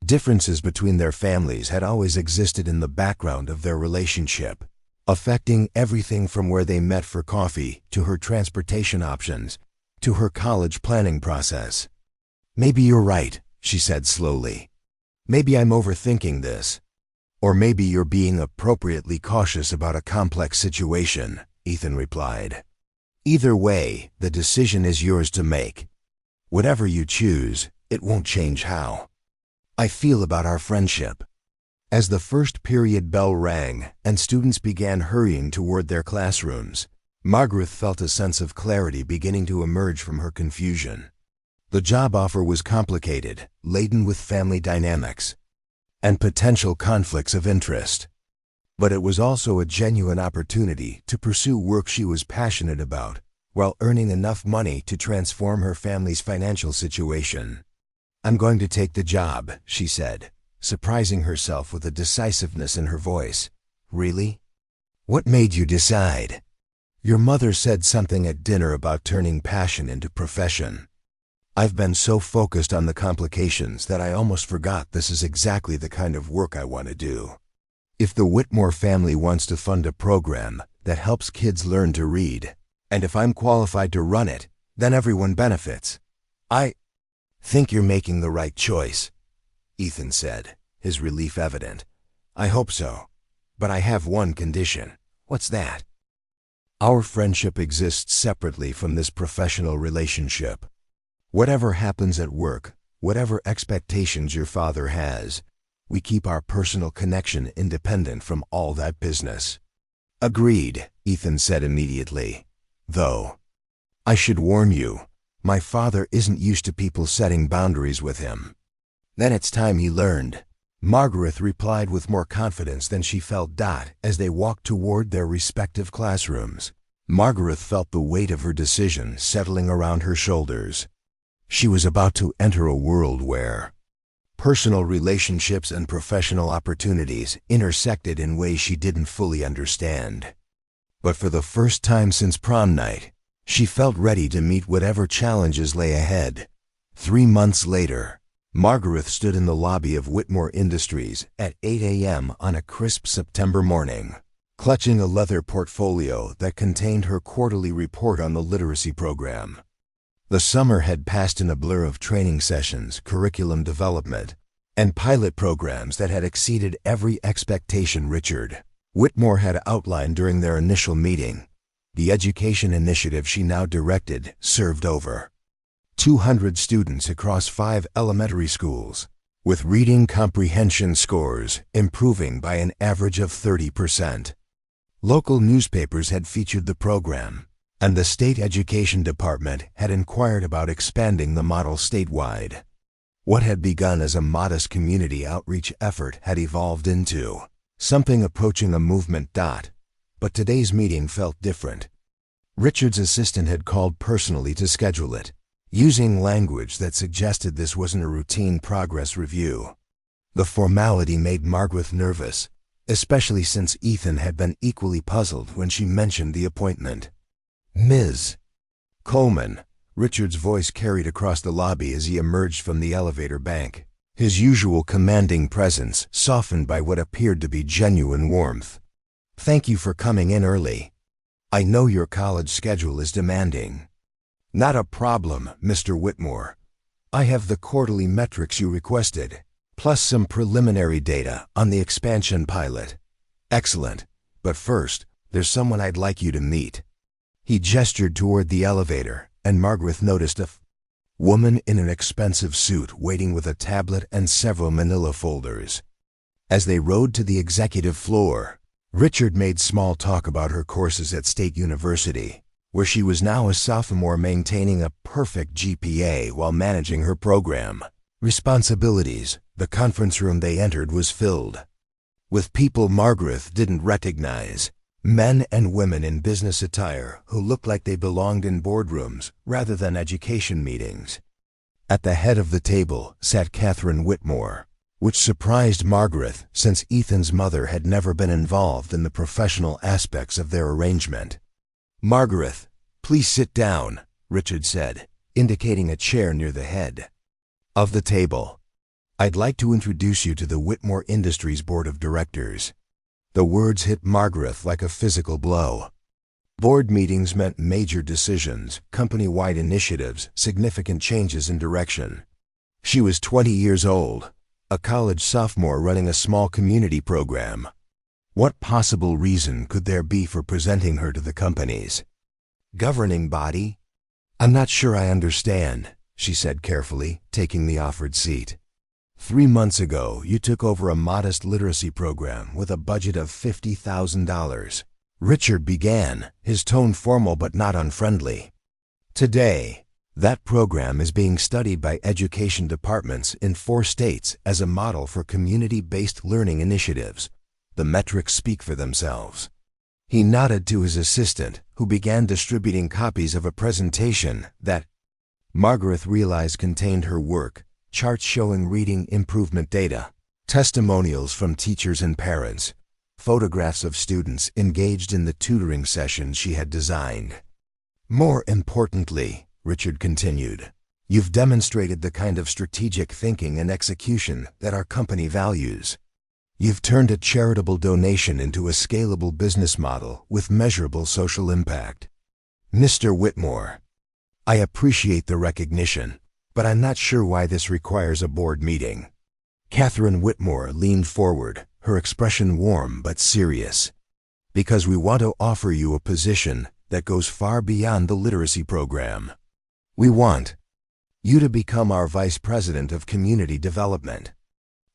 differences between their families had always existed in the background of their relationship, affecting everything from where they met for coffee to her transportation options to her college planning process. "Maybe you're right," she said slowly. "Maybe I'm overthinking this. Or maybe you're being appropriately cautious about a complex situation," Ethan replied. "Either way, the decision is yours to make. Whatever you choose, it won't change how I feel about our friendship." As the first period bell rang and students began hurrying toward their classrooms, Margaret felt a sense of clarity beginning to emerge from her confusion. The job offer was complicated, laden with family dynamics and potential conflicts of interest. But it was also a genuine opportunity to pursue work she was passionate about, while earning enough money to transform her family's financial situation. "I'm going to take the job," she said, surprising herself with a decisiveness in her voice. "Really? What made you decide?" "Your mother said something at dinner about turning passion into profession. I've been so focused on the complications that I almost forgot this is exactly the kind of work I want to do. If the Whitmore family wants to fund a program that helps kids learn to read, and if I'm qualified to run it, then everyone benefits. I think you're making the right choice," Ethan said, his relief evident. "I hope so. But I have one condition." "What's that?" "Our friendship exists separately from this professional relationship. Whatever happens at work, whatever expectations your father has, we keep our personal connection independent from all that business." "Agreed," Ethan said immediately. "Though, I should warn you, my father isn't used to people setting boundaries with him." "Then it's time he learned," Margaret replied with more confidence than she felt. As they walked toward their respective classrooms, Margaret felt the weight of her decision settling around her shoulders. She was about to enter a world where personal relationships and professional opportunities intersected in ways she didn't fully understand. But for the first time since prom night, she felt ready to meet whatever challenges lay ahead. 3 months later, Margaret stood in the lobby of Whitmore Industries at 8 a.m. on a crisp September morning, clutching a leather portfolio that contained her quarterly report on the literacy program. The summer had passed in a blur of training sessions, curriculum development, and pilot programs that had exceeded every expectation Richard Whitmore had outlined during their initial meeting. The education initiative she now directed served over 200 students across 5 elementary schools, with reading comprehension scores improving by an average of 30%. Local newspapers had featured the program, and the state education department had inquired about expanding the model statewide. What had begun as a modest community outreach effort had evolved into something approaching a movement. But today's meeting felt different. Richard's assistant had called personally to schedule it, using language that suggested this wasn't a routine progress review. The formality made Margaret nervous, especially since Ethan had been equally puzzled when she mentioned the appointment. Ms. Coleman, Richard's voice carried across the lobby as he emerged from the elevator bank, his usual commanding presence softened by what appeared to be genuine warmth. Thank you for coming in early. I know your college schedule is demanding. Not a problem, Mr. Whitmore. I have the quarterly metrics you requested, plus some preliminary data on the expansion pilot. Excellent. But first, there's someone I'd like you to meet. He gestured toward the elevator, and Margaret noticed a woman in an expensive suit waiting with a tablet and several manila folders. As they rode to the executive floor, Richard made small talk about her courses at State University, where she was now a sophomore maintaining a perfect GPA while managing her program. Responsibilities. The conference room they entered was filled with people Margaret didn't recognize, men and women in business attire who looked like they belonged in boardrooms rather than education meetings. At the head of the table sat Catherine Whitmore, which surprised Margaret since Ethan's mother had never been involved in the professional aspects of their arrangement. Margaret, please sit down, Richard said, indicating a chair near the head of the table. I'd like to introduce you to the Whitmore Industries Board of Directors. The words hit Margaret like a physical blow. Board meetings meant major decisions, company-wide initiatives, significant changes in direction. She was 20 years old, a college sophomore running a small community program. What possible reason could there be for presenting her to the company's governing body? I'm not sure I understand, she said carefully, taking the offered seat. 3 months ago, you took over a modest literacy program with a budget of $50,000. Richard began, his tone formal but not unfriendly. Today, that program is being studied by education departments in 4 states as a model for community-based learning initiatives. The metrics speak for themselves. He nodded to his assistant, who began distributing copies of a presentation that Margaret realized contained her work, charts showing reading improvement data, testimonials from teachers and parents, photographs of students engaged in the tutoring sessions she had designed. More importantly, Richard continued, you've demonstrated the kind of strategic thinking and execution that our company values. You've turned a charitable donation into a scalable business model with measurable social impact. Mr. Whitmore, I appreciate the recognition, but I'm not sure why this requires a board meeting. Catherine Whitmore leaned forward, her expression warm but serious. Because we want to offer you a position that goes far beyond the literacy program. We want you to become our Vice President of Community Development.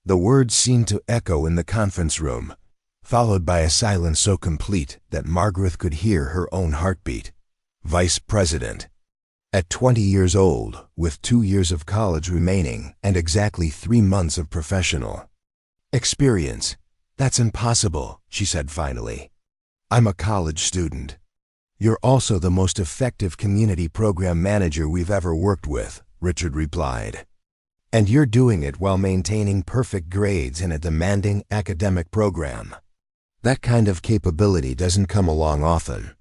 The words seemed to echo in the conference room, followed by a silence so complete that Margaret could hear her own heartbeat. Vice President. At 20 years old, with 2 years of college remaining and exactly 3 months of professional experience. That's impossible, she said finally. I'm a college student. You're also the most effective community program manager we've ever worked with, Richard replied. And you're doing it while maintaining perfect grades in a demanding academic program. That kind of capability doesn't come along often.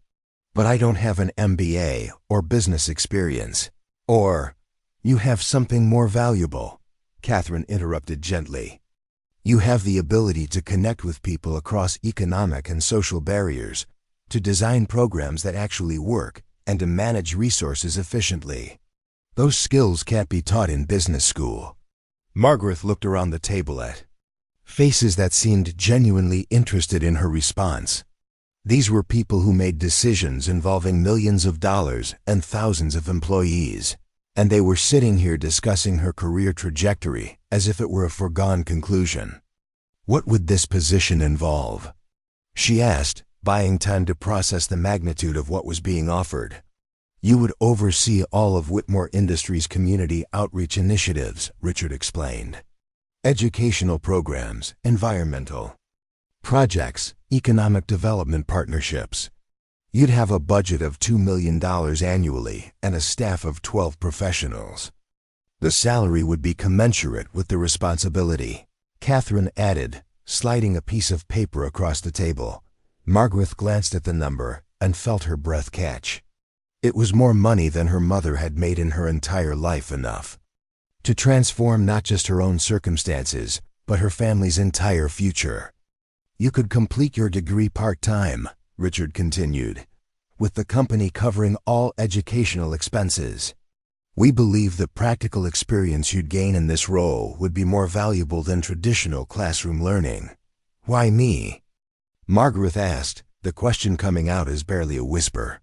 But I don't have an MBA or business experience. Or, you have something more valuable, Catherine interrupted gently. You have the ability to connect with people across economic and social barriers, to design programs that actually work, and to manage resources efficiently. Those skills can't be taught in business school. Margaret looked around the table at faces that seemed genuinely interested in her response. These were people who made decisions involving millions of dollars and thousands of employees, and they were sitting here discussing her career trajectory as if it were a foregone conclusion. What would this position involve? She asked, buying time to process the magnitude of what was being offered. You would oversee all of Whitmore Industries' community outreach initiatives, Richard explained. Educational programs, environmental projects, economic development partnerships. You'd have a budget of $2 million annually and a staff of 12 professionals. The salary would be commensurate with the responsibility, Catherine added, sliding a piece of paper across the table. Margaret glanced at the number and felt her breath catch. It was more money than her mother had made in her entire life, enough to transform not just her own circumstances, but her family's entire future. "You could complete your degree part-time," Richard continued, "with the company covering all educational expenses. We believe the practical experience you'd gain in this role would be more valuable than traditional classroom learning." "Why me?" Margaret asked, the question coming out as barely a whisper.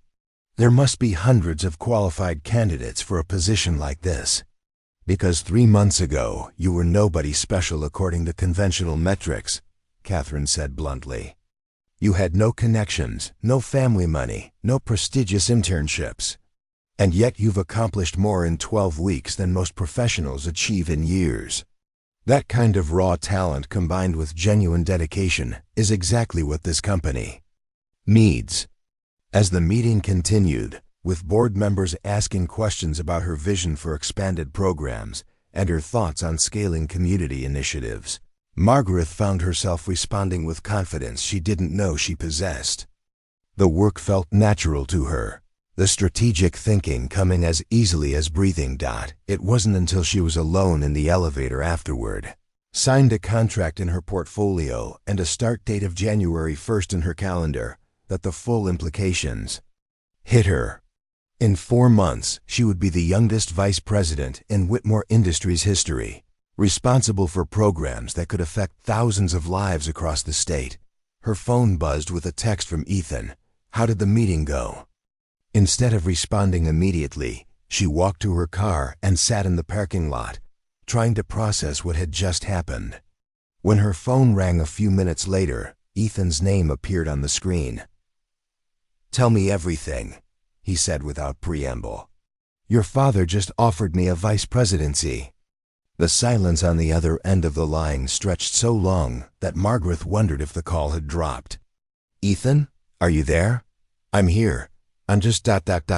"There must be hundreds of qualified candidates for a position like this." "Because 3 months ago, you were nobody special according to conventional metrics," Catherine said bluntly. "You had no connections, no family money, no prestigious internships. And yet you've accomplished more in 12 weeks than most professionals achieve in years. That kind of raw talent combined with genuine dedication is exactly what this company needs." As the meeting continued, with board members asking questions about her vision for expanded programs and her thoughts on scaling community initiatives, Margaret found herself responding with confidence she didn't know she possessed. The work felt natural to her, the strategic thinking coming as easily as breathing. It wasn't until she was alone in the elevator afterward, signed a contract in her portfolio, and a start date of January 1st in her calendar, that the full implications hit her. In 4 months, she would be the youngest vice president in Whitmore Industries history, responsible for programs that could affect thousands of lives across the state. Her phone buzzed with a text from Ethan. "How did the meeting go?" Instead of responding immediately, she walked to her car and sat in the parking lot, trying to process what had just happened. When her phone rang a few minutes later, Ethan's name appeared on the screen. "Tell me everything," he said without preamble. "Your father just offered me a vice presidency." The silence on the other end of the line stretched so long that Margaret wondered if the call had dropped. "Ethan, are you there?" "I'm here. I'm just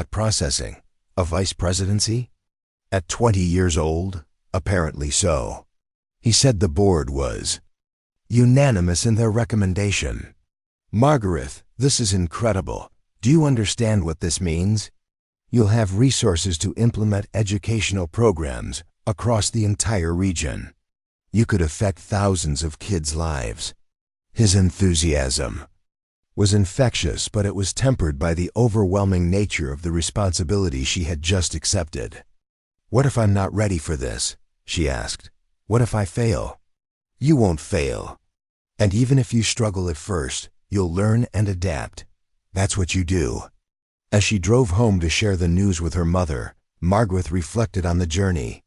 processing. A vice presidency? At 20 years old? Apparently so." He said the board was unanimous in their recommendation. "Margaret, this is incredible. Do you understand what this means? You'll have resources to implement educational programs across the entire region. You could affect thousands of kids' lives." His enthusiasm was infectious, but it was tempered by the overwhelming nature of the responsibility she had just accepted. "What if I'm not ready for this?" she asked. "What if I fail?" "You won't fail. And even if you struggle at first, you'll learn and adapt. That's what you do." As she drove home to share the news with her mother, Margaret reflected on the journey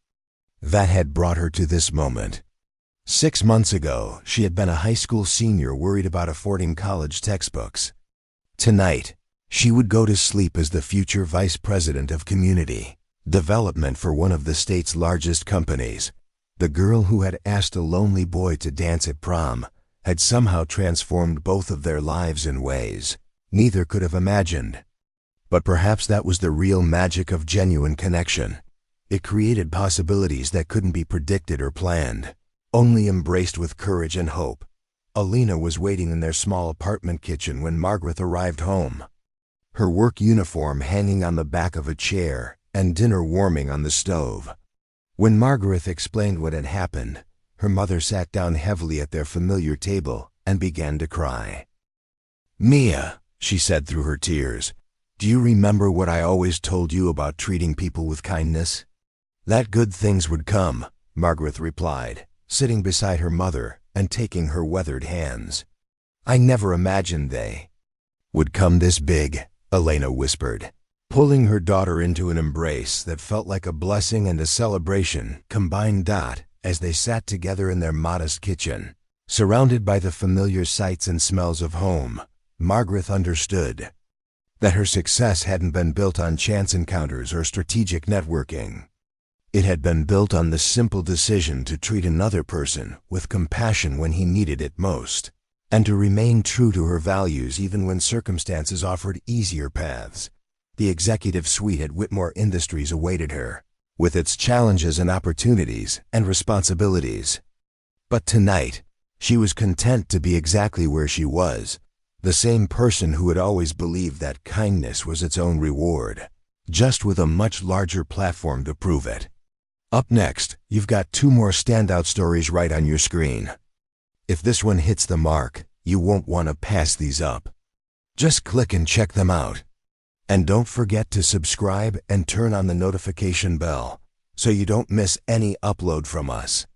that had brought her to this moment. 6 months ago, she had been a high school senior worried about affording college textbooks. Tonight, she would go to sleep as the future vice president of community development for one of the state's largest companies. The girl who had asked a lonely boy to dance at prom had somehow transformed both of their lives in ways neither could have imagined. But perhaps that was the real magic of genuine connection. It created possibilities that couldn't be predicted or planned, only embraced with courage and hope. Alina was waiting in their small apartment kitchen when Margaret arrived home, her work uniform hanging on the back of a chair and dinner warming on the stove. When Margaret explained what had happened, her mother sat down heavily at their familiar table and began to cry. "Mia," she said through her tears, "do you remember what I always told you about treating people with kindness?" "That good things would come," Margaret replied, sitting beside her mother and taking her weathered hands. "I never imagined they would come this big," Elena whispered, pulling her daughter into an embrace that felt like a blessing and a celebration combined. As they sat together in their modest kitchen, surrounded by the familiar sights and smells of home, Margaret understood that her success hadn't been built on chance encounters or strategic networking. It had been built on the simple decision to treat another person with compassion when he needed it most, and to remain true to her values even when circumstances offered easier paths. The executive suite at Whitmore Industries awaited her, with its challenges and opportunities and responsibilities. But tonight, she was content to be exactly where she was, the same person who had always believed that kindness was its own reward. just with a much larger platform to prove it. Up next, you've got 2 more standout stories right on your screen. If this one hits the mark, you won't want to pass these up. Just click and check them out. And don't forget to subscribe and turn on the notification bell so you don't miss any upload from us.